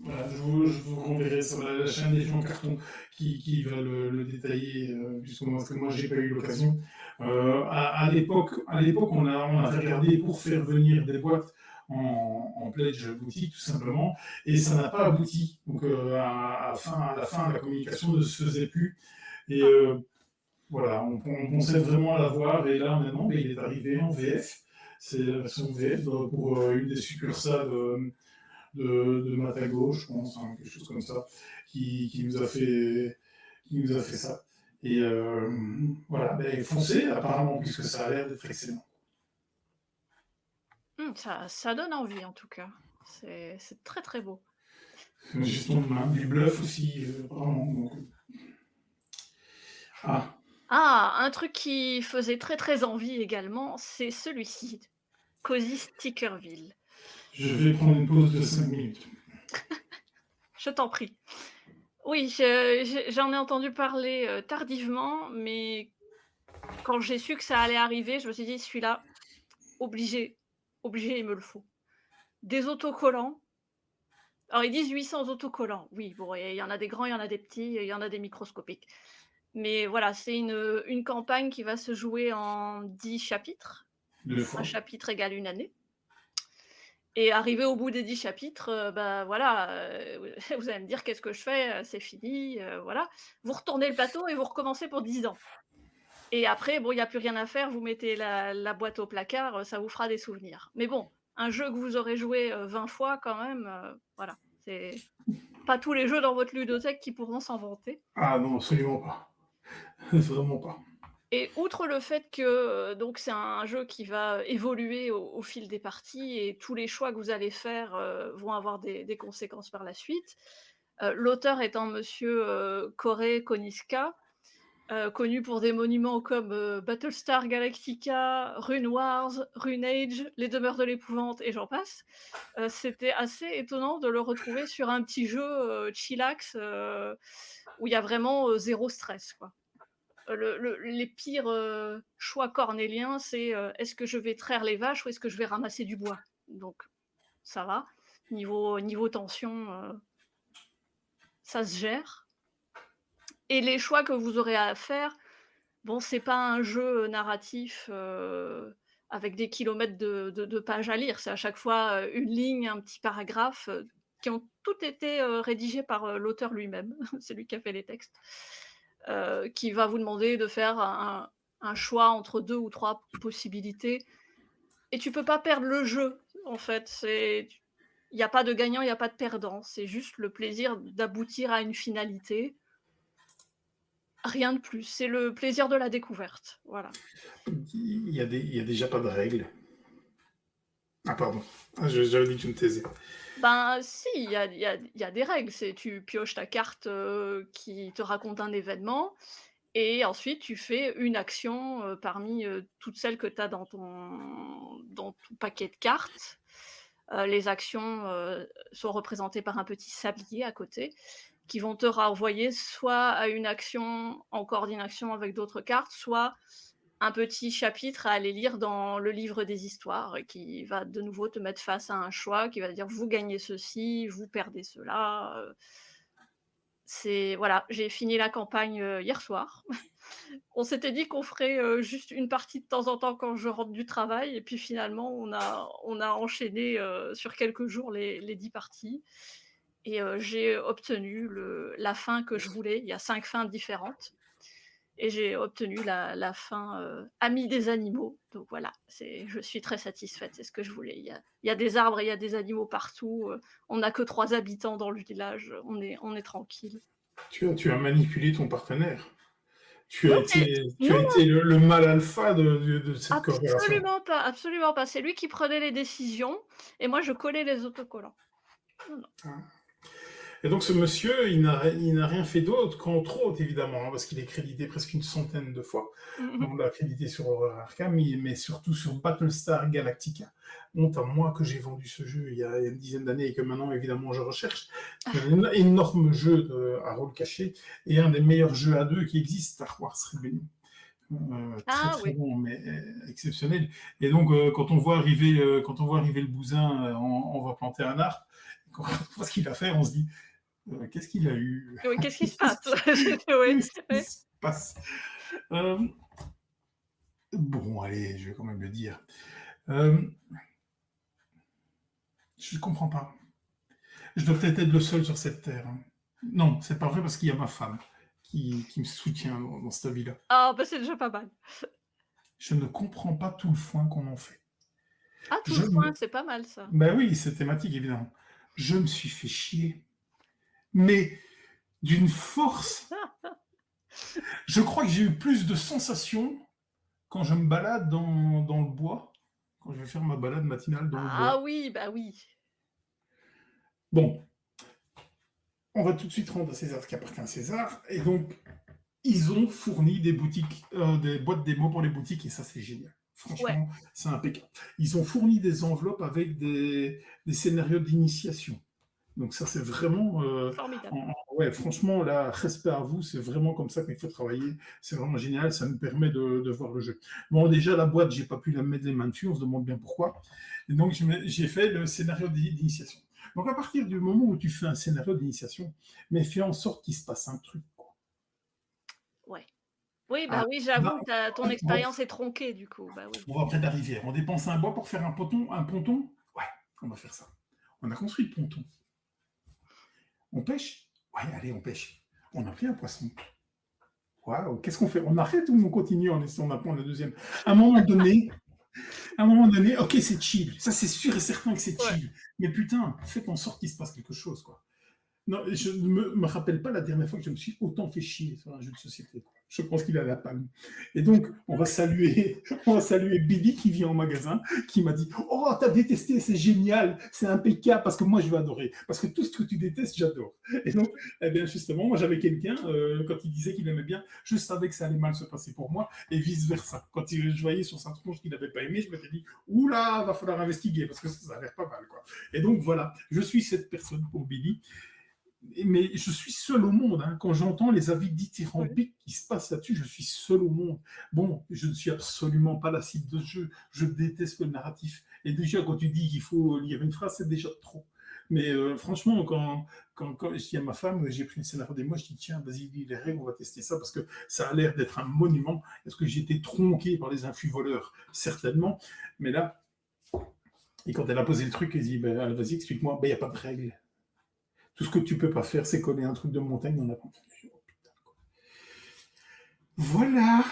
voilà, je vous renverrai sur la chaîne des gens carton qui va le détailler, puisque moi j'ai pas eu l'occasion. À l'époque, on a regardé pour faire venir des boîtes en pledge boutique, tout simplement, et ça n'a pas abouti. Donc, à la fin, la communication ne se faisait plus. Et Ah, voilà, on pensait vraiment l'avoir, et là maintenant, ben, il est arrivé en VF. C'est la version VF pour une des succursales de Matago, je pense, hein, quelque chose comme ça, qui nous a fait ça. Et voilà, ben, foncez apparemment, puisque ça a l'air d'être excellent. ça donne envie en tout cas. C'est très, très beau. Une gestion de main, du bluff aussi, apparemment. Donc, ah, Ah, un truc qui faisait très, très envie également, c'est celui-ci, Cozy Stickerville. je vais prendre une pause de 5 minutes. Je t'en prie. Oui, j'en ai entendu parler, tardivement, mais quand j'ai su que ça allait arriver, je me suis dit: «Celui-là, obligé, obligé, il me le faut». Des autocollants, alors ils disent 800 autocollants. Oui, bon, il y en a des grands, il y en a des petits, il y en a des microscopiques. Mais voilà, c'est une campagne qui va se jouer en 10 chapitres. Deux Un fois. chapitre égale une année et arrivé au bout des 10 chapitres, bah, voilà, vous allez me dire: «Qu'est-ce que je fais? C'est fini», voilà. Vous retournez le plateau et vous recommencez pour 10 ans et après, bon, il y a plus rien à faire, vous mettez la boîte au placard, ça vous fera des souvenirs. Mais bon, un jeu que vous aurez joué, 20 fois quand même, voilà, c'est pas tous les jeux dans votre ludothèque qui pourront s'en vanter. Ah non, absolument pas. Vraiment pas. Et outre le fait que, donc c'est un jeu qui va évoluer au fil des parties et tous les choix que vous allez faire, vont avoir des conséquences par la suite. L'auteur étant monsieur, Kore Koniska, connu pour des monuments comme, Battlestar Galactica, Rune Wars, Runage, Les Demeures de l'Épouvante et j'en passe. C'était assez étonnant de le retrouver sur un petit jeu, chillax, où il y a vraiment, 0 stress, quoi. Les pires, choix cornéliens, c'est, est-ce que je vais traire les vaches ou est-ce que je vais ramasser du bois? Donc ça va. Niveau tension, ça se gère et les choix que vous aurez à faire, bon, c'est pas un jeu narratif, avec des kilomètres de pages à lire. C'est à chaque fois, une ligne, un petit paragraphe, qui ont toutes été, rédigés par, l'auteur lui-même. C'est lui qui a fait les textes, qui va vous demander de faire un choix entre 2 ou 3 possibilités et tu peux pas perdre le jeu, en fait. Il y a pas de gagnant, il y a pas de perdant. C'est juste le plaisir d'aboutir à une finalité. Rien de plus. C'est le plaisir de la découverte. Voilà. Il y a déjà pas de règles. Ah pardon, j'avais dit que je me taisais. Ben, si, il y a des règles. C'est tu pioches ta carte, qui te raconte un événement et ensuite tu fais une action, parmi, toutes celles que tu as dans ton paquet de cartes. Les actions, sont représentées par un petit sablier à côté, qui vont te renvoyer soit à une action en coordination avec d'autres cartes, soit un petit chapitre à aller lire dans le livre des histoires et qui va de nouveau te mettre face à un choix qui va dire: «Vous gagnez ceci, vous perdez cela», c'est voilà, j'ai fini la campagne, hier soir. On s'était dit qu'on ferait, juste une partie de temps en temps quand je rentre du travail et puis finalement on a enchaîné, sur quelques jours les 10 parties et j'ai obtenu la fin que je voulais. Il y a 5 fins différentes et j'ai obtenu la fin, amie des animaux. Donc voilà, je suis très satisfaite, c'est ce que je voulais. Il y a des arbres, il y a des animaux partout, on n'a que 3 habitants dans le village, on est tranquille. Tu as manipulé ton partenaire. Non mais Tu as non, été le mâle alpha de cette coopération. absolument pas. C'est lui qui prenait les décisions et moi je collais les autocollants. Non, non. Et donc ce monsieur, il n'a rien fait d'autre qu'entre autres, évidemment, hein, parce qu'il est crédité presque une centaine de fois. Mmh mh. On l'a crédité sur Horror Arkham, mais surtout sur Battlestar Galactica. Honte à moi que j'ai vendu ce jeu il y a une dizaine d'années et que maintenant, évidemment, je recherche. C'est un énorme jeu à rôle caché et un des meilleurs jeux à deux qui existent, Star Wars Rebellion. Très Ah très oui. bon, mais exceptionnel. Et donc, quand on voit arriver le bousin, on va planter un arbre. Quand on voit ce qu'il a fait, on se dit qu'est-ce qu'il a eu? Oui, qu'est-ce qui se passe? Qu'est-ce Oui, qui oui. se passe? euh, Bon, allez, je vais quand même le dire. Euh, je ne comprends pas. Je dois peut-être être le seul sur cette terre, hein. Non, c'est pas vrai parce qu'il y a ma femme qui me soutient dans cette vie-là. Ah bah, c'est déjà pas mal. Je ne comprends pas tout le foin qu'on en fait. Ah, tout Je le foin, me... c'est pas mal ça. Ben oui, c'est thématique, évidemment. Je me suis fait chier. Mais d'une force. Je crois que j'ai eu plus de sensations quand je me balade dans le bois, quand je vais faire ma balade matinale dans le Ah bois. oui, bah oui. Bon, on va tout de suite rendre à César ce qui appartient à César. Et donc, ils ont fourni des boutiques, des boîtes démo pour les boutiques, et ça, c'est génial. Ouais, Franchement, c'est impeccable. Ils ont fourni des enveloppes avec des scénarios d'initiation. Donc ça, c'est vraiment... formidable. ouais, franchement, là, respect à vous, c'est vraiment comme ça qu'il faut travailler. C'est vraiment génial, ça nous permet de voir le jeu. Bon, déjà, la boîte, j'ai pas pu la mettre les mains dessus, on se demande bien pourquoi. Et donc, j'ai fait le scénario d'initiation. Donc, à partir du moment où tu fais un scénario d'initiation, mais fais en sorte qu'il se passe un truc. Ouais. Oui, bah Ah, oui, là, j'avoue, ton expérience est tronquée du coup, bah oui. on va près de la rivière. On dépense un bois pour faire un ponton. Un ponton. Ouais, on va faire ça. On a construit le ponton. On pêche. Ouais, allez, on pêche. On a pris un poisson. Waouh, qu'est-ce qu'on fait? On arrête ou on continue en essayant d'apprendre la deuxième? À un moment donné, ok, c'est chill. Ça, c'est sûr et certain que c'est Ouais. chill. Mais putain, faites en sorte qu'il se passe quelque chose, quoi. Non, je ne me rappelle pas la dernière fois que je me suis autant fait chier sur un jeu de société. Je pense qu'il a la palme. Et donc, on va saluer Billy qui vient au magasin, qui m'a dit: Oh, t'as détesté, c'est génial, c'est impeccable, parce que moi, je vais adorer. Parce que tout ce que tu détestes, j'adore. Et donc, eh bien, justement, moi, j'avais quelqu'un, quand il disait qu'il aimait bien, je savais que ça allait mal se passer pour moi, et vice-versa. Quand je voyais sur sa tronche qu'il n'avait pas aimé, je m'étais dit: Oula, va falloir investiguer, parce que ça a l'air pas mal, quoi. Et donc, voilà, je suis cette personne pour Billy. Mais je suis seul au monde, hein. Quand j'entends les avis Ouais. dithyrambiques qui se passent là-dessus, je suis seul au monde. Bon, je ne suis absolument pas la cible de ce jeu. Je déteste le narratif. Et déjà, quand tu dis qu'il faut lire une phrase, c'est déjà trop. Mais franchement, quand je dis à ma femme, j'ai pris le scénario des mois, je dis tiens, vas-y, lis les règles, on va tester ça parce que ça a l'air d'être un monument. Est-ce que j'ai été tronqué par les influx voleurs? Certainement. Mais là, et quand elle a posé le truc, elle dit ben, vas-y, explique-moi. Ben, il n'y a pas de règles. Tout ce que tu peux pas faire, c'est coller un truc de montagne dans la pente. Oh, putain, quoi. Voilà.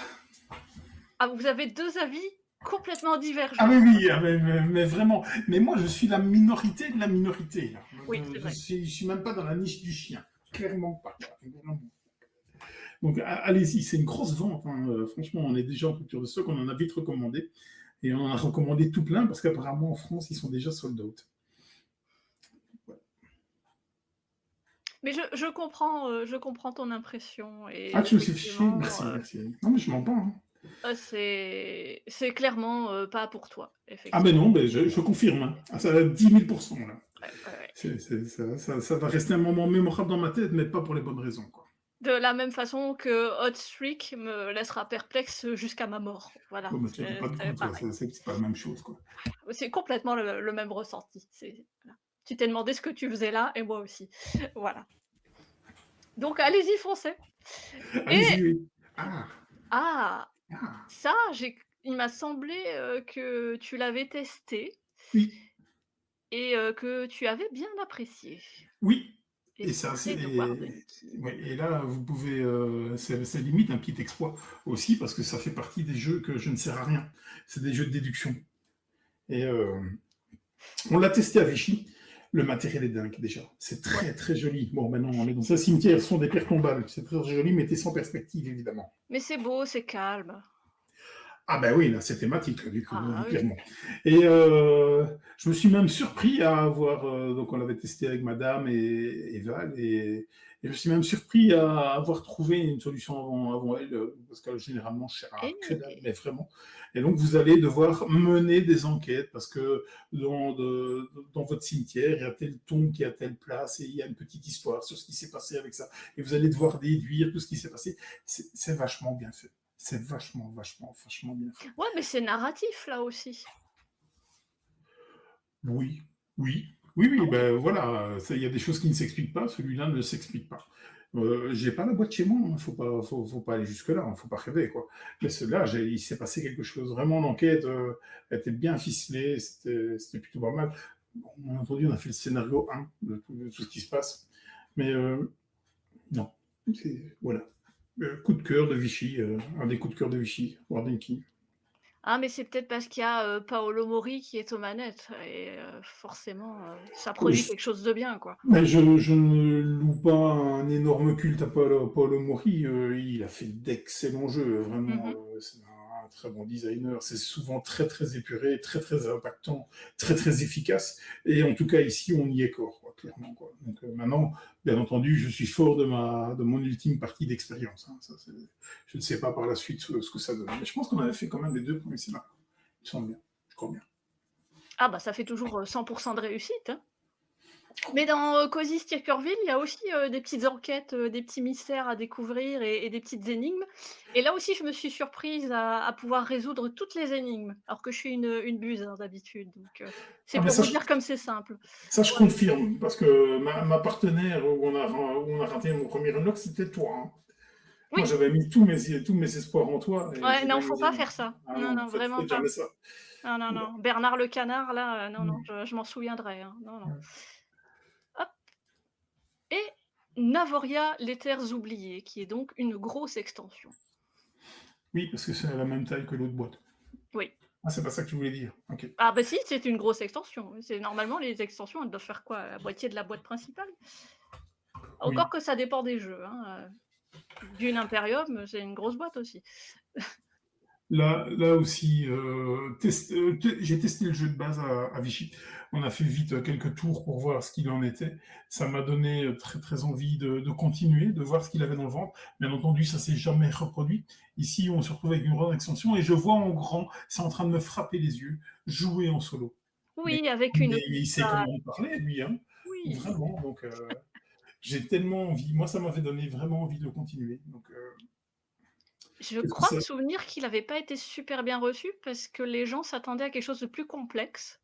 Ah, vous avez 2 avis complètement Ah divergents. mais oui, ah, mais vraiment. Mais moi, je suis la minorité de la minorité. Là. Oui, c'est vrai. Je suis même pas dans la niche du chien. Clairement pas. Donc allez-y, c'est une grosse vente. Hein. Franchement, on est déjà en rupture de stock, on en a vite recommandé. Et on en a recommandé tout plein parce qu'apparemment en France, ils sont déjà sold out. Mais je comprends ton impression et Ah, tu me suis fiché. effectivement, Merci, merci. Non, mais je m'en pas. Hein. c'est clairement, pas pour toi, Ah ben effectivement. non, ben je confirme. Hein. Ah, ça va 10 000% là. Ouais, ouais, ouais. Ça va rester un moment mémorable dans ma tête, mais pas pour les bonnes raisons. Quoi. De la même façon que Hot Streak me laissera perplexe jusqu'à ma mort. Oh, Voilà, mais tu n'as pas de goût, c'est toi. pareil. C'est pas la même chose. Quoi. C'est complètement le même ressenti. Voilà. Tu t'es demandé ce que tu faisais là et moi aussi. Voilà. Donc allez-y, foncez et Allez-y, oui. Ah, ah! ah, Ça, il m'a semblé, que tu l'avais testé oui, et que tu avais bien apprécié oui. et Et ça, c'est The Warden qui ouais, et là, vous pouvez, c'est limite un petit exploit aussi parce que ça fait partie des jeux que je ne sers à rien. C'est des jeux de déduction. Et on l'a testé à Vichy. Le matériel est dingue déjà. C'est ouais. très très joli. Bon, maintenant on est dans un cimetière, ce sont des pierres tombales. C'est très joli, mais t'es sans perspective évidemment. Mais c'est beau, c'est calme. Ah ben oui, là c'est thématique, là, du coup, Ah oui. clairement. Et je me suis même surpris à avoir, donc on l'avait testé avec Madame et Val, et je me suis même surpris à avoir trouvé une solution avant elle, parce que généralement je sers à que dalle, Et mais vraiment. Et donc vous allez devoir mener des enquêtes, parce que dans votre cimetière, il y a telle tombe qui est à telle place, et il y a une petite histoire sur ce qui s'est passé avec ça. Et vous allez devoir déduire tout ce qui s'est passé. C'est vachement bien fait. C'est vachement bien fait. ouais, mais c'est narratif là aussi. Oui, oui, Ah oui. ben voilà, il y a des choses qui ne s'expliquent pas, celui-là ne s'explique pas. J'ai pas la boîte chez moi, hein, faut pas aller jusque-là, hein, faut pas rêver, quoi. Mais celui-là, il s'est passé quelque chose. Vraiment, l'enquête était bien ficelée, c'était plutôt pas mal. Bon, on a entendu, on a fait le scénario 1 de tout ce qui se passe. Mais non, voilà. Coup de cœur de Vichy, un des coups de cœur de Vichy, Warden Key. Ah mais c'est peut-être parce qu'il y a, Paolo Mori qui est aux manettes et forcément, ça produit quelque chose de bien, quoi. Mais je ne loue pas un énorme culte à Paolo Mori. Il a fait d'excellents jeux, vraiment. Mmh. C'est un très bon designer. C'est souvent très très épuré, très très impactant, très très efficace. Et en tout cas ici, on y est corps, quoi, clairement. Quoi. Donc maintenant, bien entendu, je suis fort de mon ultime partie d'expérience. Hein. Je ne sais pas par la suite ce que ça donne. Mais je pense qu'on avait fait quand même les 2 premiers scénarios. Ils sont bien, je crois bien. Ah bah, ça fait toujours, 100 de réussite, hein. Mais dans, Cozy Stirkerville, il y a aussi, des petites enquêtes, des petits mystères à découvrir et des petites énigmes et là aussi, je me suis surprise à pouvoir résoudre toutes les énigmes, alors que je suis une buse, hein, d'habitude, donc c'est Ah, mais pour vous dire comme c'est simple. ça, je Ouais. confirme, parce que ma partenaire où on a raté mon premier unlock, c'était toi. Hein. Moi, Oui, j'avais mis tous mes espoirs en toi et ouais, j'ai non, gagné. faut pas faire ça. Ah Non, non, non, vraiment faites pas. jamais ça. Non, non, Oula. non. Bernard le canard là, non, non, Mm. je m'en souviendrai, hein. Non, non. Ouais. Hop et Navoria, les terres oubliées, qui est donc une grosse extension. Oui, parce que c'est la même taille que l'autre boîte. Oui. Ah, c'est pas ça que tu voulais dire. Ok. Ah bah si, c'est une grosse extension. C'est normalement les extensions, elles doivent faire quoi? La moitié de la boîte principale? Encore Oui. que ça dépend des jeux, hein, Dune Imperium, c'est une grosse boîte aussi. Là aussi, j'ai testé le jeu de base à Vichy. On a fait vite quelques tours pour voir ce qu'il en était. Ça m'a donné très très envie de continuer, de voir ce qu'il avait dans le ventre. Bien entendu, ça s'est jamais reproduit. Ici, on se retrouve avec une grande extension et je vois en grand, c'est en train de me frapper les yeux, jouer en solo. Mais, Oui, avec mais une il sait bah, comment en parler, lui, hein. oui. Vraiment. Donc, j'ai tellement envie. Moi, ça m'avait donné vraiment envie de le continuer. Donc, Je qu'est-ce que crois ça me souvenir qu'il avait pas été super bien reçu parce que les gens s'attendaient à quelque chose de plus complexe.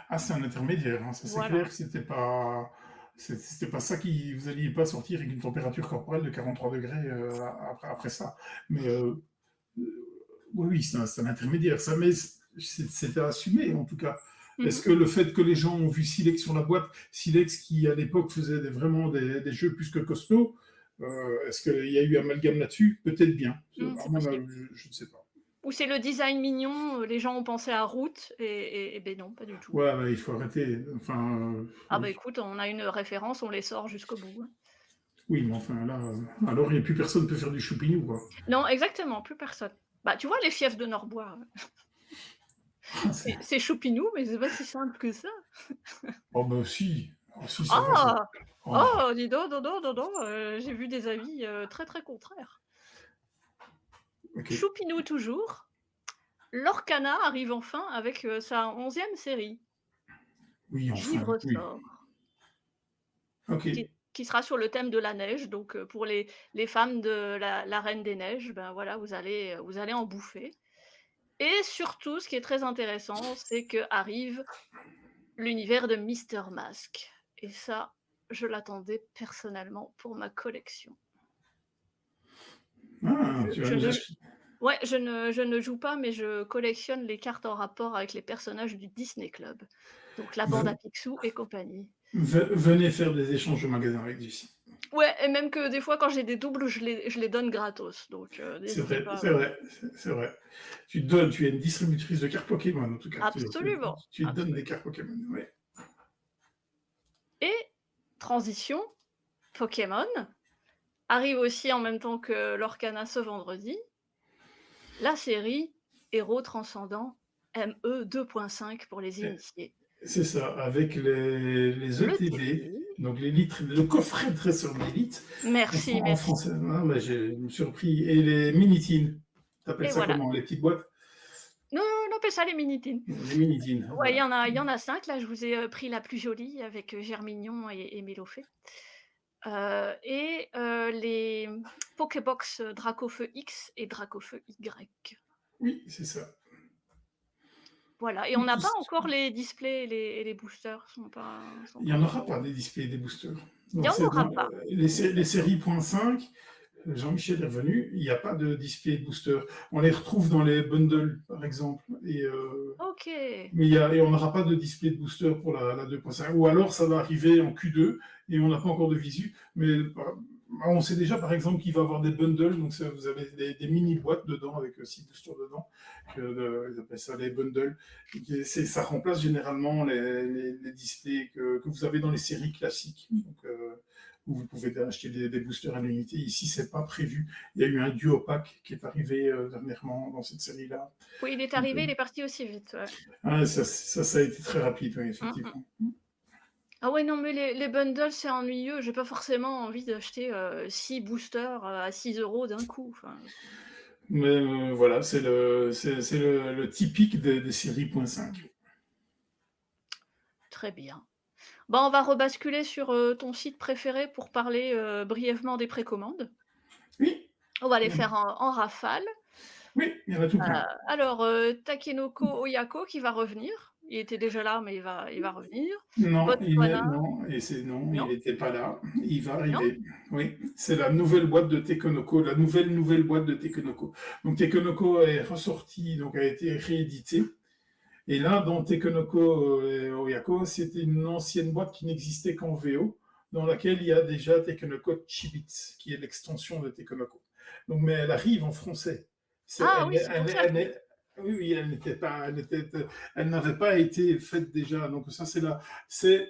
Ah, c'est un intermédiaire, hein, ça c'est clair Voilà. que c'était pas ça qui vous alliez pas sortir avec une température corporelle de 43 degrés après ça. Mais oui, oui, c'est un intermédiaire, ça, mais c'était assumé en tout cas. Est-ce Mmh. que le fait que les gens ont vu Silex sur la boîte, Silex qui à l'époque faisait vraiment des jeux plus que costauds, est-ce qu'il y a eu amalgame là-dessus? Peut-être bien. À C'est mon possible. avis, je ne sais pas. Ou c'est le design mignon, les gens ont pensé à Root et beh, non, pas du tout. Ouais, ouais, il faut arrêter. Enfin, Ah bah, oui. écoute, on a une référence, on les sort jusqu'au bout, hein. Oui, mais enfin là, alors il n'y a plus personne peut faire du choupinou, quoi. Non, exactement, plus personne. Bah, tu vois les fiefs de Norbois, c'est choupinou, mais c'est pas si simple que ça. Oh bah si, oh si ça va. Ah! Oh, Oh, dis donc, non, non, non, non, j'ai vu des avis, très, très contraires. ok. Choupinou toujours, Lorcana arrive enfin avec, sa 11e série, Oui, enfin, Givre oui. sort, Ok. qui sera sur le thème de la neige, donc pour les fans de la Reine des Neiges, ben, voilà, vous allez en bouffer et surtout, ce qui est très intéressant, c'est qu'arrive l'univers de Mister Mask et ça, je l'attendais personnellement pour ma collection. Ah, Je tu vas je nous ne acheter. Ouais, je ne joue pas, mais je collectionne les cartes en rapport avec les personnages du Disney Club, donc la bande à Ve- Picsou et compagnie. Venez faire des échanges de magasins avec Lucie. Ouais et même que des fois quand j'ai des doubles, je les donne gratos, donc C'est n'hésitez vrai, pas. c'est vrai, c'est vrai. Tu es une distributrice de cartes Pokémon, en tout cas. Absolument, Tu donnes des absolument cartes Pokémon, ouais. et transition, Pokémon arrive aussi en même temps que Lorcana ce vendredi, la série Héros Transcendant ME 2.5 pour les Et initiés. c'est ça, avec les Le ETB, Tipeee. donc le coffret de trésor d'élite, Merci, en merci français. Ah, bah, je me suis repris. Et les mini-teens. T'appelles et ça voilà. comment? Les petites boîtes? Non, on appelle ça les mini-teens. Les mini-teens, Ouais, voilà. il y en a 5 là, je vous ai, pris la plus jolie avec, Germignon et Mélofée. Les Pokébox, Dracofeu X et Dracofeu Y. Oui, c'est ça. Voilà et on Tout, n'a tout, pas encore les displays et les boosters sont il n'y pas en aura encore pas des displays et des boosters. il y Donc en c'est aura dans pas. les séries .5, Jean-Michel est revenu, il n'y a pas de display et de booster. On les retrouve dans les bundles, par exemple. OK. Mais et on n'aura pas de display de booster pour la 2.5. Ou alors ça va arriver en Q2 et on n'a pas encore de visu. Mais on sait déjà, par exemple, qu'il va y avoir des bundles. Donc vous avez des mini-boîtes dedans avec 6 boosters dedans. Ils appellent ça les bundles. Ça remplace généralement les displays que vous avez dans les séries classiques. Donc, où vous pouvez acheter des boosters à l'unité. Ici, c'est pas prévu. Il y a eu un duo pack qui est arrivé dernièrement dans cette série-là. Oui, il est Donc, arrivé, il est parti aussi vite, ouais. ah, ça a été très rapide, oui, Mmh mh. effectivement. Ah ouais, non, mais les bundles, c'est ennuyeux. J'ai pas forcément envie d'acheter, 6 boosters, à 6 € d'un coup, enfin, Mais voilà, c'est le typique des séries .5. très bien. Bah, on va rebasculer sur, ton site préféré pour parler, brièvement des précommandes. Oui, On va les faire en rafale. oui, il y en a tout Heu, plein. alors, Takenoko Oyako qui va revenir. Il était déjà là, mais il va revenir. Botswana Non, et c'est non, il non? n'était pas là. Il va Non? arriver. Oui, c'est la nouvelle boîte de Tekonoko, la nouvelle boîte de Tekonoko. Donc Tekonoko est ressorti, donc a été réédité. Et là, dans Tekonoko Oyako, c'était une ancienne boîte qui n'existait qu'en VO, dans laquelle il y a déjà Tekonoko Chibits, qui est l'extension de Tekonoko. Donc, mais elle arrive en français. Ah oui, c'est pour ça que Oui, oui, elle n'avait pas été faite déjà. Donc ça, c'est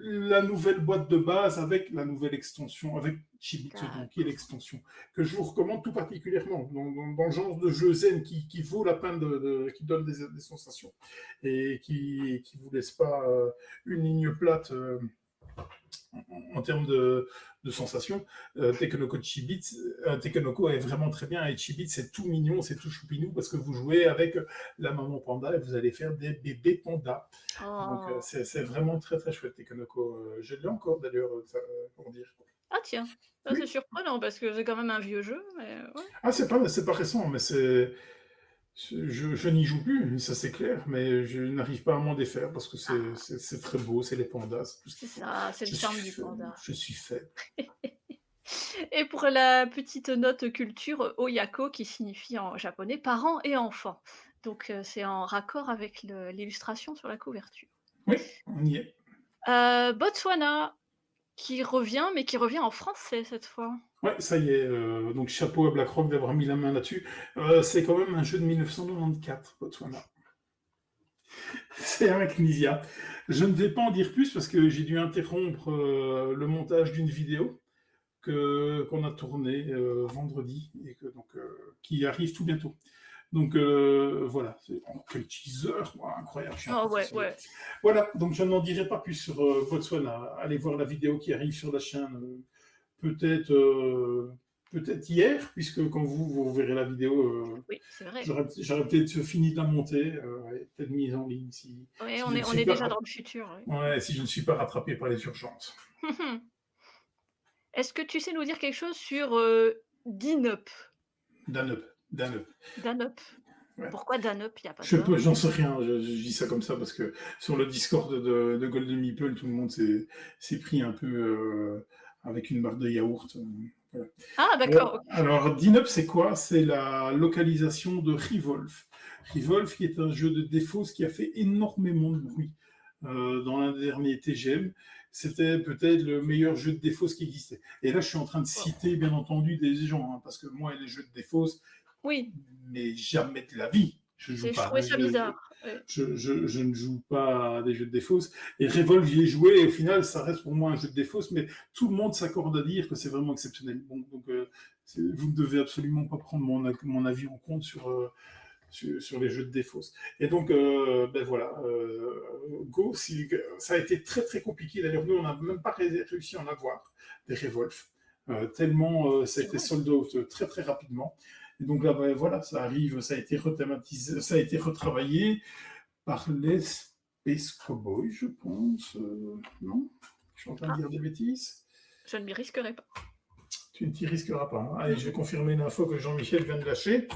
la nouvelle boîte de base avec la nouvelle extension, avec Chibitsu, donc, qui est d'accord. l'extension, que je vous recommande tout particulièrement, dans le genre de jeu zen qui vaut la peine qui donne des sensations et qui vous laisse pas une ligne plate en termes de sensations. Tekonoko est vraiment très bien et Chibit c'est tout mignon, c'est tout choupinou parce que vous jouez avec la maman panda et vous allez faire des bébés pandas. Donc Oh. c'est vraiment très très chouette Tekonoko. Je l'ai encore d'ailleurs pour dire. Ah tiens, c'est Oui. surprenant parce que c'est quand même un vieux jeu, mais ouais. Ah c'est pas récent mais Je n'y joue plus, ça c'est clair, mais je n'arrive pas à m'en défaire parce que Ah, c'est très beau, c'est les pandas, c'est tout ce c'est qu'il faut. ça, c'est le charme du panda. Je suis faible. Et pour la petite note culture, Oyako qui signifie en japonais parents et enfants. Donc c'est en raccord avec l'illustration sur la couverture. Oui, on y est. Botswana qui revient, mais qui revient en français cette fois. Ouais, ça y est, donc chapeau à BlackRock d'avoir mis la main là-dessus. C'est quand même un jeu de 1994, Botswana. C'est un Knizia. Je ne vais pas en dire plus parce que j'ai dû interrompre le montage d'une vidéo qu'on a tournée vendredi et qui arrive tout bientôt. Donc voilà, c'est quel teaser, wow, incroyable, je suis Oh ouais, impressionné. ouais. Voilà, donc je n'en dirai pas plus sur Botswana. Allez voir la vidéo qui arrive sur la chaîne, peut-être peut-être hier, puisque quand vous verrez la vidéo, Oui, c'est vrai. j'aurais peut-être fini de la monter, et peut-être mise en ligne Oui, si on je ne est on suis est pas, déjà dans le futur, oui. ouais, si je ne suis pas rattrapé par les urgences. Est-ce que tu sais nous dire quelque chose sur, Dinup? Danup, Danup. Danup. Ouais. Pourquoi Danup? Il y a pas d'A? J'en sais rien, je dis ça comme ça parce que sur le Discord de Golden Meeple, tout le monde s'est pris un peu avec une barre de yaourt. Voilà. Ah d'accord, OK. Alors, DINUP, c'est quoi? C'est la localisation de Revolve. Revolve, qui est un jeu de défausse qui a fait énormément de bruit dans l'un des derniers TGM. C'était peut-être le meilleur jeu de défausse qui existait. Et là, je suis en train de Waouh. citer, bien entendu, des gens, hein, parce que moi, les jeux de défausse, Oui, mais jamais de la vie. Je joue c'est je pas. trouvais ça bizarre, ouais. Je ne joue pas à des jeux de défausse. Et Revolve, j'y ai joué, et au final, ça reste pour moi un jeu de défausse, mais tout le monde s'accorde à dire que c'est vraiment exceptionnel. Bon, donc, vous ne devez absolument pas prendre mon avis en compte sur les jeux de défausse. Et donc, ben voilà, Go, ça a été très très compliqué. D'ailleurs, nous, on n'a même pas réussi à en avoir des Revolve, tellement ça a C'est été vrai. sold out très très rapidement. Et donc là, ben, voilà, ça arrive, ça a été rethématisé, ça a été retravaillé par les Space Cowboys, je pense. Non? Je suis en train de Ah, dire des bêtises. je ne m'y risquerai pas. Tu ne t'y risqueras pas, hein. Allez, Mmh je vais mh. confirmer l'info que Jean-Michel vient de lâcher.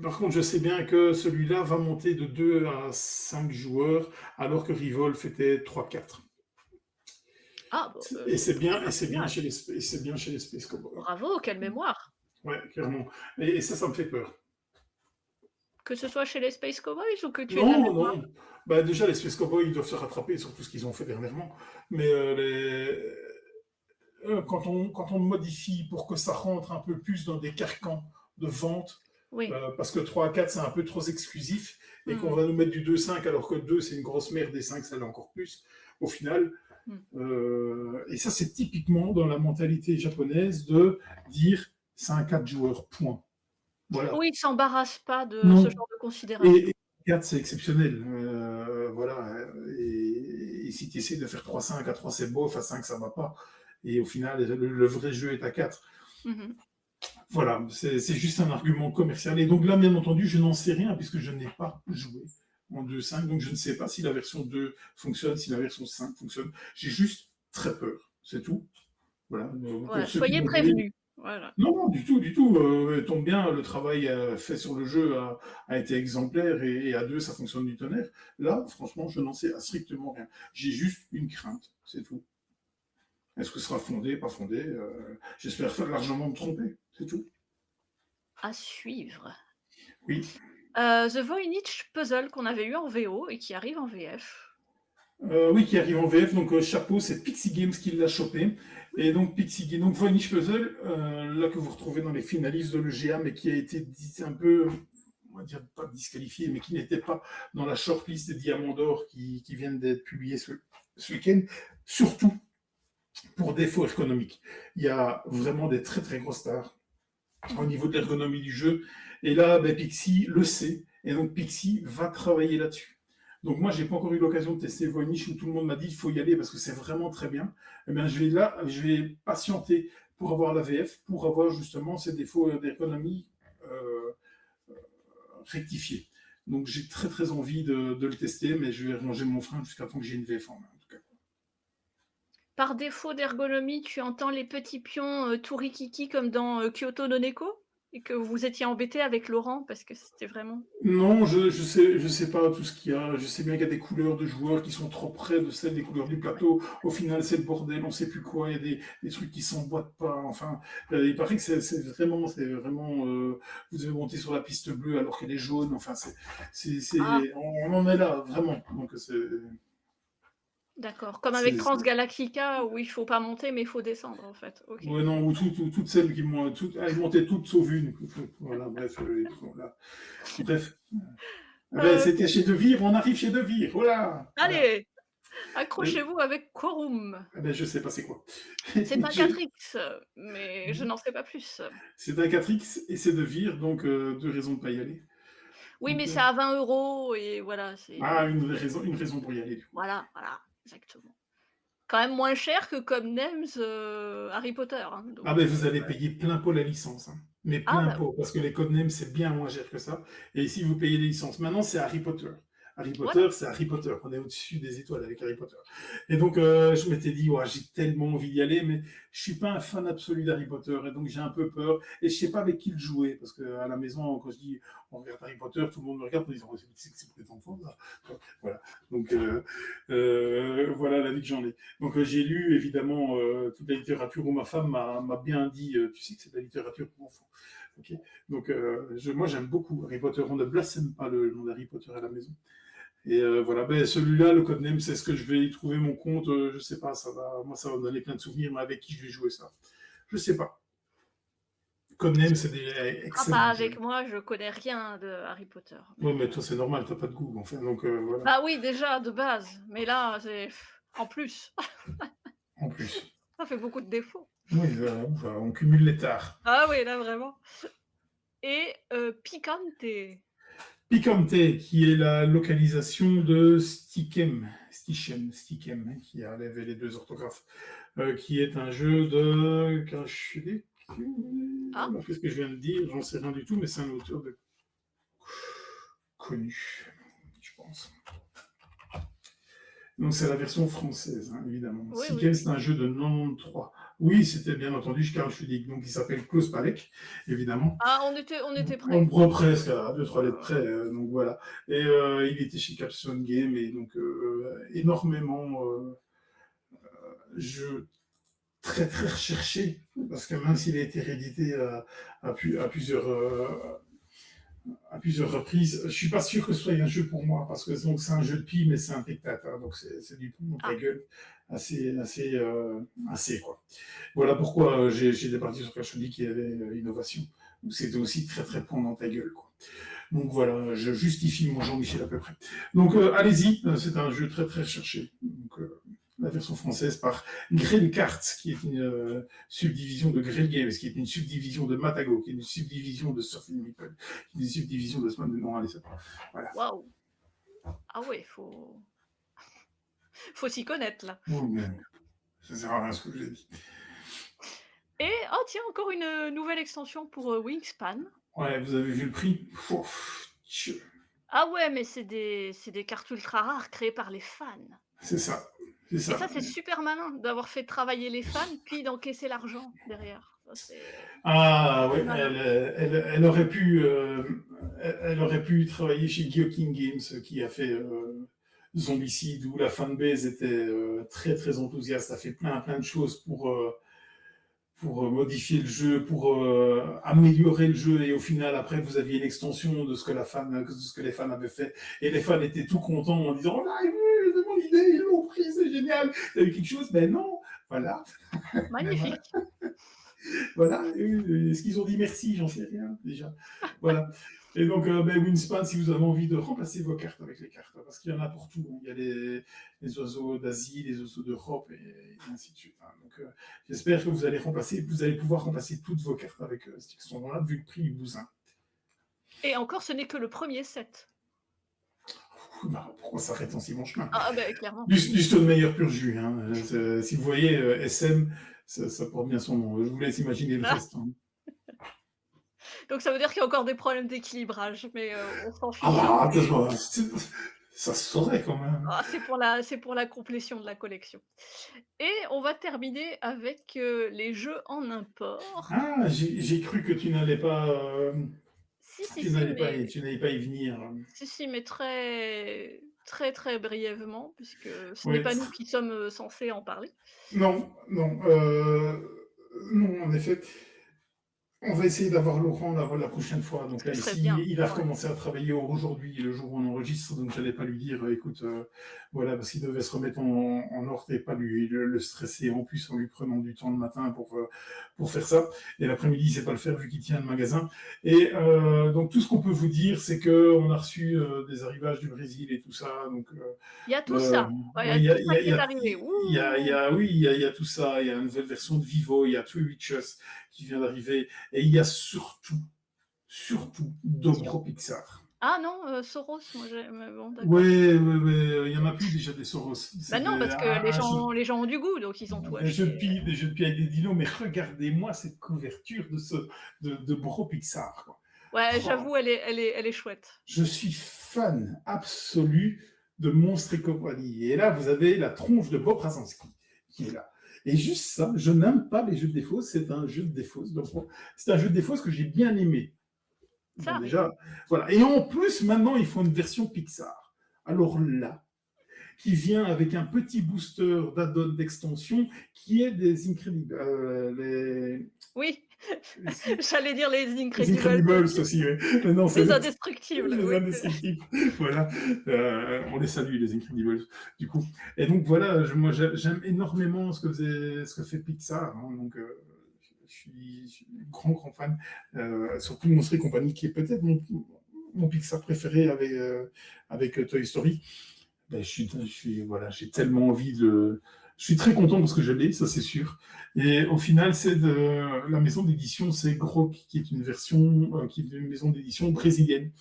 Par contre, je sais bien que celui-là va monter de 2 à 5 joueurs, alors que Revolve était 3-4. Ah bah, Et ah c'est bien génial. chez c'est bien chez les Space Cowboys. Bravo, quelle mémoire! Ouais, clairement. Et ça me fait peur. Que ce soit chez les Space Cowboys ou que tu aies de la Non, mémoire? non. Bah, déjà, les Space Cowboys, ils doivent se rattraper sur tout ce qu'ils ont fait dernièrement. Mais quand on modifie pour que ça rentre un peu plus dans des carcans de vente, Oui. parce que 3 à 4, c'est un peu trop exclusif, et qu'on Mmh. va nous mettre du 2-5, alors que 2, c'est une grosse merde, et 5, ça l'est encore plus, au final. Mmh. Et ça, c'est typiquement dans la mentalité japonaise de dire c'est un 4 joueurs, point. Voilà. Oui, ils s'embarrassent pas de ce Non. genre de Et considération. 4, c'est exceptionnel. Voilà. Et si tu essaies de faire 3-5, à 3, c'est bof, à 5, ça va pas. Et au final, le vrai jeu est à 4. Mmh mh. Voilà, c'est juste un argument commercial. Et donc là, bien entendu, je n'en sais rien puisque je n'ai pas joué en 2.5, donc je ne sais pas si la version 2 fonctionne, si la version 5 fonctionne. J'ai juste très peur, c'est tout. Voilà, pour Voilà, ceux qui soyez l'ont joué. prévenus. Voilà. Non, non, du tout, du tout. Tombe bien, le travail fait sur le jeu a été exemplaire et à 2, ça fonctionne du tonnerre. Là, franchement, je n'en sais strictement rien. J'ai juste une crainte, c'est tout. Est-ce que ce sera fondé, pas fondé J'espère largement me tromper, c'est tout. À suivre. Oui. The Voynich Puzzle qu'on avait eu en VO et qui arrive en VF. Oui, qui arrive en VF, donc chapeau, c'est Pixie Games qui l'a chopé. Et donc Pixie Games, donc Voynich Puzzle, là que vous retrouvez dans les finalistes de l'EGA, mais qui a été un peu, on va dire pas disqualifié, mais qui n'était pas dans la shortlist des Diamants d'Or qui viennent d'être publiés ce week-end, surtout pour défaut ergonomique. Il y a vraiment des très très grosses stars au niveau de l'ergonomie du jeu. Et là, ben, Pixie le sait, et donc Pixie va travailler là-dessus. Donc moi, j'ai pas encore eu l'occasion de tester Voynich où tout le monde m'a dit il faut y aller parce que c'est vraiment très bien. Eh bien, je vais patienter pour avoir la VF, pour avoir justement ces défauts d'ergonomie euh, rectifiés. Donc j'ai très très envie de le tester, mais je vais ranger mon frein jusqu'à temps que j'ai une VF en main. En tout cas. Par défaut d'ergonomie, tu entends les petits pions, tout rikiki comme dans, Kyoto no Neko? Et que vous étiez embêté avec Laurent parce que c'était vraiment Non, je sais pas tout ce qu'il y a. Je sais bien qu'il y a des couleurs de joueurs qui sont trop près de celles des couleurs du plateau. Au final, c'est le bordel, on sait plus quoi. Il y a des trucs qui s'emboîtent pas. Enfin, il paraît que c'est vraiment, vous devez monter sur la piste bleue alors qu'elle est jaune. Enfin, ah, on en est là, vraiment. Donc, d'accord. Comme avec c'est, Transgalactica où il faut pas monter, mais il faut descendre, en fait. OK. ouais, non, ou toutes celles qui m'ont, elles montaient toutes sauf une. Voilà, bref, voilà. Bref. Ah ben, Heu, c'était chez De Vire, on arrive chez De Vire, voilà, voilà. allez, Et, accrochez-vous avec Quorum. ah ben, je sais pas c'est quoi. C'est un Je- 4X, mais je n'en sais pas plus. c'est un 4X et c'est De Vire, donc deux raisons de pas y aller. Oui, Donc, mais c'est à 20 € et voilà, c'est une raison pour y aller. Du coup. voilà, voilà, exactement. Quand même moins cher que comme Nems, Harry Potter, hein, Ah donc ben, vous allez payer plein pot la licence, hein. Mais ah plein bah, oui. pot, parce que les codenames, c'est bien moins cher que ça. Et ici, vous payez les licences. Maintenant, c'est Harry Potter. Harry Voilà. Potter, c'est Harry Potter. On est au-dessus des étoiles avec Harry Potter. Et donc, je m'étais dit, ouais, j'ai tellement envie d'y aller, mais je suis pas un fan absolu d'Harry Potter. Et donc, j'ai un peu peur. Et je sais pas avec qui le jouer. Parce que à la maison, quand je dis, on regarde Harry Potter, tout le monde me regarde en disant, oh, c'est pour les enfants, ça. Voilà. Donc, voilà la vie que j'en ai. Donc j'ai lu évidemment toute la littérature où ma femme m'a bien dit, tu sais que c'est de la littérature pour enfants. Okay. Donc moi j'aime beaucoup Harry Potter. On ne blasphème pas le nom d'Harry Potter à la maison. Et voilà, ben, celui-là, le codename, c'est ce que je vais y trouver mon compte. Je sais pas, ça va me donner plein de souvenirs, mais avec qui je vais jouer ça, je sais pas. Codename, c'est déjà Ah pas excellent. avec moi, je connais rien de Harry Potter, Oui, mais mais toi c'est normal, t'as pas de goût, enfin, donc voilà. bah, oui, déjà de base, mais là, c'est en plus, En plus, ça fait beaucoup de défauts. oui, on cumule les tares. Ah oui, là, vraiment et Picante. Picante, qui est la localisation de Stichem, hein, qui enlève les deux orthographes, qui est un jeu de Kashidi. Ah, Qu'est-ce que je viens de dire? J'en sais rien du tout, mais c'est un auteur connu, je pense. Donc c'est la version française, hein, évidemment. oui, oui, Stichem, oui. c'est un jeu de 93. Oui, c'était bien entendu Karl Schuldig, donc il s'appelle Klaus Palek, évidemment. Ah, on était On prêts. prend presque à deux, trois lettres Heu, près, donc voilà. Et il était chez Capstone Game et donc énormément jeu très très recherché parce que même s'il a été réédité à plusieurs reprises, je suis pas sûr que ce soit un jeu pour moi parce que donc c'est un jeu de pile mais c'est un dictateur donc c'est du pont ta ah, gueule assez quoi. Voilà pourquoi j'ai départi sur Capstone qui avait innovation où c'était aussi très très pont dans ta gueule quoi. Donc voilà, je justifie mon Jean-Michel à peu près. Donc allez-y, c'est un jeu très très recherché. Donc, la version française par Grail Cards, qui est une subdivision de Grail Games, qui est une subdivision de Matago, qui est une subdivision de Surfing Meeple, qui est une subdivision de Swan. Non, allez, c'est pas. Voilà. waouh! Ah ouais, faut s'y connaître là Oh, mais ça sert à rien ce que j'ai dit. et oh tiens, encore une, nouvelle extension pour, Wingspan. Ouais, vous avez vu le prix. Ah ouais, mais c'est des cartes ultra rares créées par les fans C'est ça. C'est et ça. ça, c'est super malin d'avoir fait travailler les fans, puis d'encaisser l'argent derrière. Ça, Ah oui, c'est malin. elle aurait pu, elle aurait pu travailler chez Gyokin Games, qui a fait Zombicide, où la fanbase était très très enthousiaste, a fait plein de choses pour modifier le jeu, pour améliorer le jeu, et au final, après, vous aviez l'extension de de ce que les fans avaient fait, et les fans étaient tout contents en disant, on a vu, c'est mon idée, ils l'ont pris, c'est génial, t'as eu quelque chose? Ben non, voilà, ben voilà. Magnifique. Voilà, est-ce qu'ils ont dit merci? J'en sais rien, déjà. Voilà. Et donc, ben, Winspan, si vous avez envie de remplacer vos cartes avec les cartes, parce qu'il y en a pour tout. Il y a les oiseaux d'Asie, les oiseaux d'Europe, et ainsi de suite. Hein. Donc, j'espère que vous allez pouvoir remplacer toutes vos cartes avec cette extension-là, vu le prix du bousin. Et encore, ce n'est que le premier set. Bah, pourquoi s'arrêter en si bon chemin? Ah bah, clairement. Du Stonemeyer pur jus. Hein. Si vous voyez SM, ça porte bien son nom. Je vous laisse imaginer le Ah, reste. Hein. donc ça veut dire qu'il y a encore des problèmes d'équilibrage, mais on s'en Ah fiche. bah, C'est Ça se saurait quand même. Ah, c'est pour la complétion de la collection et on va terminer avec, les jeux en import. Ah, j'ai cru que Si, si, si, mais tu n'allais pas y venir. si, si, mais très, très, très brièvement puisque ce n'est Ouais, pas nous qui sommes, censés en parler. non, non, non, en effet. On va essayer d'avoir Laurent la prochaine fois. Donc là, Ce serait ici, bien, il a ouais. recommencé à travailler aujourd'hui, le jour où on enregistre, donc j'allais pas lui dire, écoute, voilà, parce qu'il devait se remettre en ordre et pas le stresser en plus en lui prenant du temps le matin pour faire ça. Et l'après-midi, il sait pas le faire vu qu'il tient le magasin. Et donc tout ce qu'on peut vous dire, c'est que on a reçu des arrivages du Brésil et tout ça. Donc Il y a tout euh, ça, ouais, il y ouais, a tout ça qui est arrivé. Ouh! oui, il y a tout ça. Il y a une nouvelle version de Vivo, il y a Three Witches qui vient d'arriver. Et il y a surtout Sur Dobro Pixar. ah non, Soros, moi j'ai mais bon d'accord. Ouais, ouais, ouais, il y en a plus déjà des Soros. Bah C'est non, parce que les gens ont du goût, donc ils ont tout acheté. des jeux de pied avec des dinos, mais regardez-moi cette couverture de Bro Pixar, quoi. Ouais, Oh, j'avoue, elle est chouette. je suis fan absolu de Monstres et compagnie. Et là, vous avez la tronche de Bob Krasinski qui est là. Et juste ça, je n'aime pas les jeux de défauts, c'est un jeu de défauts. Donc, c'est un jeu de défauts que j'ai bien aimé. Ça Bon, arrive. déjà, voilà. Et en plus, maintenant, ils font une version Pixar. Alors là, qui vient avec un petit booster d'add-on d'extension qui est des Incredibles. Oui, Les, j'allais dire les les Incredibles Incredibles aussi. aussi, ouais. Mais non, c'est Les Indestructibles, les oui. indestructibles. Voilà. On les salue, les Incredibles, du coup. Et donc, voilà, moi, j'aime énormément ce que fait Pixar. Hein, donc, je suis grand fan. Surtout Monster et compagnie, qui est peut-être mon Pixar préféré avec Toy Story. Ben, voilà, j'ai tellement envie de. Je suis très content parce que je l'ai, ça c'est sûr. Et au final, c'est de la maison d'édition, c'est Grok, qui est une version, qui est une maison d'édition brésilienne.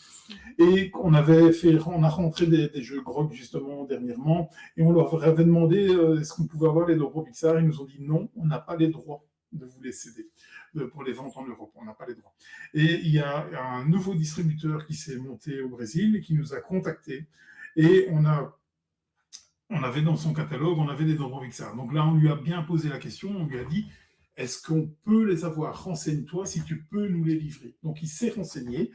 Mmh. Et on a rentré des jeux Grok justement dernièrement, et on leur avait demandé est-ce qu'on pouvait avoir les droits Pixar. Ils nous ont dit non, on n'a pas les droits de vous les céder pour les ventes en Europe. On n'a pas les droits. Et il y a un nouveau distributeur qui s'est monté au Brésil et qui nous a contactés. Et on avait dans son catalogue, on avait des droits Pixar. Donc là, on lui a bien posé la question, on lui a dit, est-ce qu'on peut les avoir? Renseigne-toi si tu peux nous les livrer. Donc il s'est renseigné,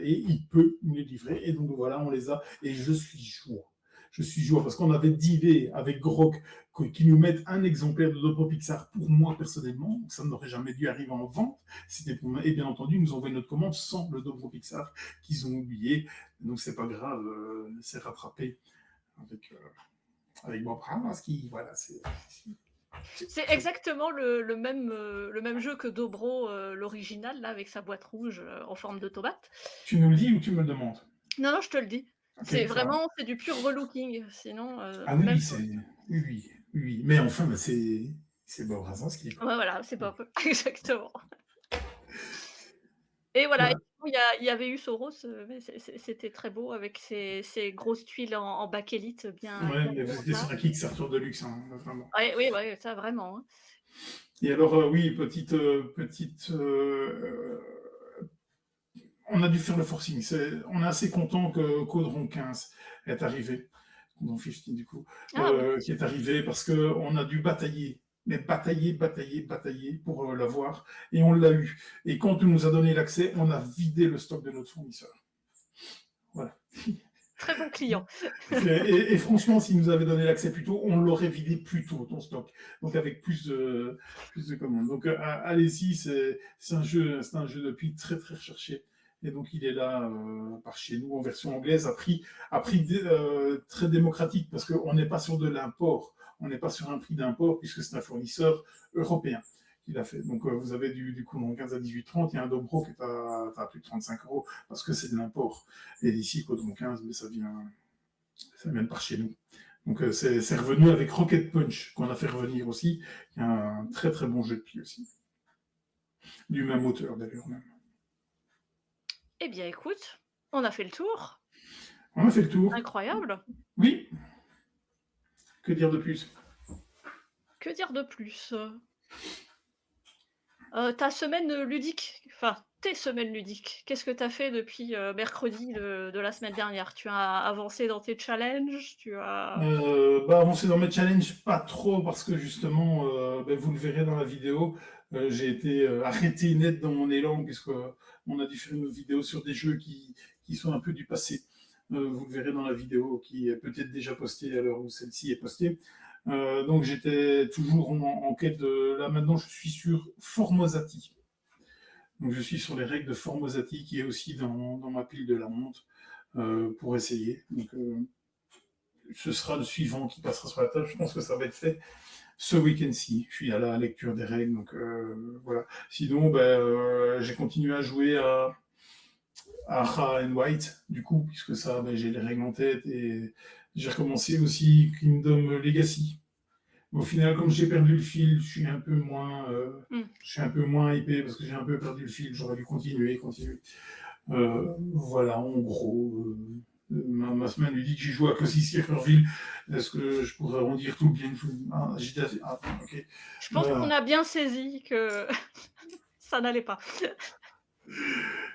et il peut nous les livrer. Et donc voilà, on les a. Et je suis joie. Je suis joie parce qu'on avait dealé avec Grok qui nous mettent un exemplaire de Dobro Pixar pour moi personnellement. Ça n'aurait jamais dû arriver en vente. Et bien entendu, ils nous ont envoyé notre commande sans le Dobro Pixar qu'ils ont oublié. Donc c'est pas grave, c'est rattrapé avec, avec Bob Hamas qui, voilà, C'est exactement le même jeu que Dobro, l'original là avec sa boîte rouge, en forme de tomate. Tu nous le dis ou tu me le demandes? Non, non, je te le dis. C'est Ok, ça va. vraiment c'est du pur relooking, sinon, Ah oui, même oui, chose. oui. Mais enfin, bah, c'est Bob Krasinski, quoi. Ouais, voilà, c'est pas exactement. Et voilà, et Voilà. du coup, il y avait eu Soros, mais c'était très beau avec ses grosses tuiles en bakélite Ouais, bien mais vous lourdes étiez là. sur un Kickstarter de luxe, hein, vraiment. Ouais, oui, ouais, ça vraiment, hein. Et alors, oui, on a dû faire le forcing. On est assez content que Caudron 15 est arrivé. Caudron 15, du coup, Ah oui. qui est arrivé parce qu'on a dû batailler. Mais batailler pour l'avoir. Et on l'a eu. Et quand on nous a donné l'accès, on a vidé le stock de notre fournisseur. Voilà. Très bon client. Et franchement, s'il nous avait donné l'accès plus tôt, on l'aurait vidé plus tôt, ton stock. Donc avec plus de commandes. Donc allez-y, c'est un jeu depuis très très recherché. Et donc il est là par chez nous en version anglaise, à prix très démocratique parce qu'on n'est pas sur de l'import, on n'est pas sur un prix d'import puisque c'est un fournisseur européen qui l'a fait. Donc vous avez du coup dans 15 à 18,30, il y a un Dobro qui est à plus de 35 € parce que c'est de l'import. Et d'ici, Codron 15, mais ça vient de par chez nous. Donc c'est revenu avec Rocket Punch qu'on a fait revenir aussi, qui est un très très bon jeu de pied aussi. Du même auteur d'ailleurs même. Eh bien écoute, on a fait le tour. On a fait le tour. Incroyable. Oui, que dire de plus? Que dire de plus? Ta semaine, ludique, enfin, tes semaines ludiques, qu'est-ce que tu as fait depuis, mercredi de la semaine dernière? Tu as avancé dans tes challenges? Tu as Bah, avancer dans mes challenges, pas trop, parce que justement, vous le verrez dans la vidéo, j'ai été arrêté net dans mon élan, puisque on a dû faire une vidéo sur des jeux qui sont un peu du passé. Vous le verrez dans la vidéo qui est peut-être déjà postée à l'heure où celle-ci est postée. Donc j'étais toujours en quête de... Là maintenant, je suis sur Formosati. Donc je suis sur les règles de Formosati, qui est aussi dans ma pile de la honte, pour essayer. Donc ce sera le suivant qui passera sur la table. Je pense que ça va être fait ce week-end-ci. Je suis à la lecture des règles, donc voilà. Sinon, j'ai continué à jouer à Ra and White, du coup, puisque ça, j'ai les règles en tête, et j'ai recommencé aussi Kingdom Legacy. Au final, comme j'ai perdu le fil, mmh. je suis un peu moins hypé parce que j'ai un peu perdu le fil. J'aurais dû continuer. Voilà, en gros, ma semaine lui dit que j'ai joué à Cozy Sierreville. Est-ce que je pourrais en dire tout bien? Ok. Je pense qu'on a bien saisi que ça n'allait pas.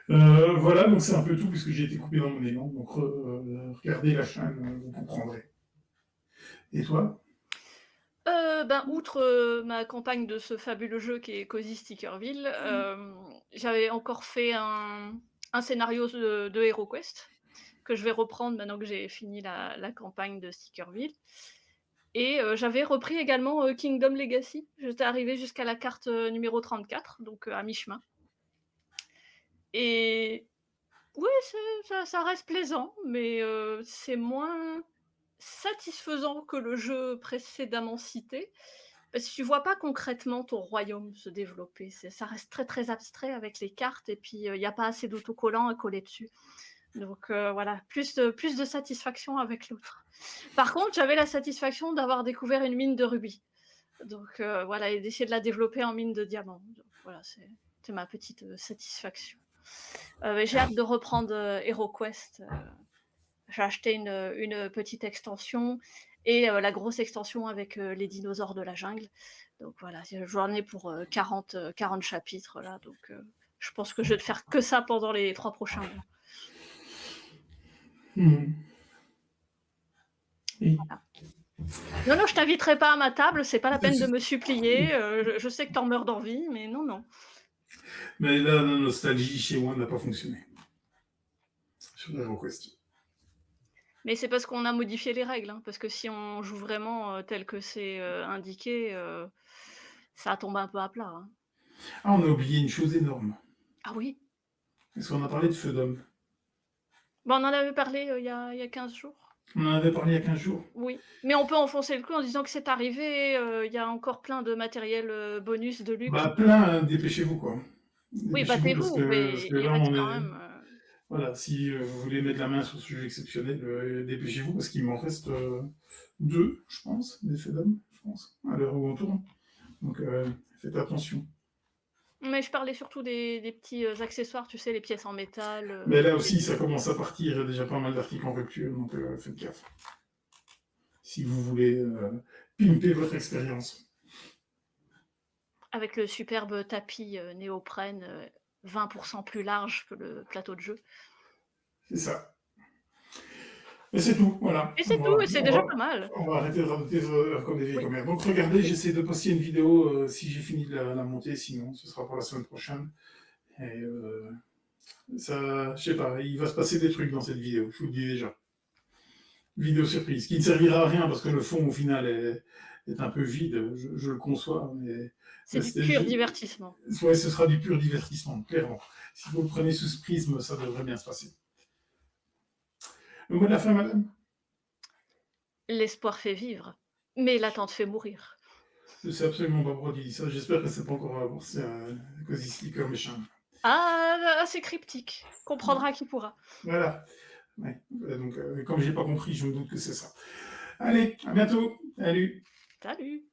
Voilà, donc c'est un peu tout puisque j'ai été coupé dans mon élan. Donc regardez la chaîne, vous comprendrez. Et toi? Outre, ma campagne de ce fabuleux jeu qui est Cozy Stickerville, j'avais encore fait un scénario de HeroQuest, que je vais reprendre maintenant que j'ai fini la campagne de Stickerville et j'avais repris également, Kingdom Legacy. J'étais arrivée jusqu'à la carte, numéro 34, donc à mi-chemin et oui, ça reste plaisant, mais c'est moins satisfaisant que le jeu précédemment cité. Parce que tu vois pas concrètement ton royaume se développer. Ça reste très, très abstrait avec les cartes et puis, il y a pas assez d'autocollants à coller dessus. Donc, voilà, plus de satisfaction avec l'autre. Par contre, j'avais la satisfaction d'avoir découvert une mine de rubis. Donc, voilà et d'essayer de la développer en mine de diamants. Donc voilà, c'est ma petite, satisfaction. J'ai hâte de reprendre, HeroQuest. J'ai acheté une petite extension et la grosse extension avec, les dinosaures de la jungle. Donc voilà, j'en ai pour, 40 chapitres là, donc je pense que je vais ne faire que ça pendant les 3 prochains mois. Et Voilà. Non, non, je t'inviterai pas à ma table, c'est pas la peine de me supplier, je sais que tu en meurs d'envie, mais non, non. Mais là, la nostalgie chez moi n'a pas fonctionné sur Dragon Quest. Mais c'est parce qu'on a modifié les règles, hein, parce que si on joue vraiment, tel que c'est, indiqué, ça tombe un peu à plat, hein. Ah, on a oublié une chose énorme. Ah oui? Est-ce qu'on a parlé de Feu d'Homme? Bah, on en avait parlé, il y a 15 jours. On en avait parlé il y a 15 jours. Oui, mais on peut enfoncer le clou en disant que c'est arrivé, il y a encore plein de matériel, bonus de luxe. Bah, plein, hein, dépêchez-vous, quoi. Oui, Dépêchez-vous battez-vous, parce mais que il là, reste on quand est. même, Voilà, si vous voulez mettre la main sur ce jeu exceptionnel, dépêchez-vous parce qu'il m'en reste deux, je pense, des Feux d'Homme, je pense, à l'heure où on tourne. Donc, faites attention. mais je parlais surtout des petits, accessoires, tu sais, les pièces en métal, Mais là les aussi, ça commence à partir. Il y a déjà pas mal d'articles en rupture, donc faites gaffe. Si vous voulez pimper votre expérience. avec le superbe tapis, néoprène, 20 plus large que le plateau de jeu. C'est ça. Et c'est tout, voilà. Et c'est tout et c'est déjà pas mal. On va arrêter de radoter comme des vieilles Oui. commères. Donc regardez, j'essaie de poster une vidéo si j'ai fini de la monter, sinon ce sera pour la semaine prochaine. Et ça, je sais pas, il va se passer des trucs dans cette vidéo, je vous le dis déjà. Vidéo surprise, qui ne servira à rien parce que le fond au final est un peu vide, je le conçois, mais C'est du pur divertissement. ouais, ce sera du pur divertissement, clairement. Si vous le prenez sous ce prisme, ça devrait bien se passer. Le mot de la fin, madame? L'espoir fait vivre, mais l'attente fait mourir. Je sais absolument pas pourquoi tu dis ça. J'espère que c'est pas encore avancé un Cozy Sticker méchant. Ah, c'est cryptique. Comprendra qui pourra. Voilà. Ouais. Donc, comme j'ai pas compris, je me doute que c'est ça. Allez, à bientôt. Salut. Salut!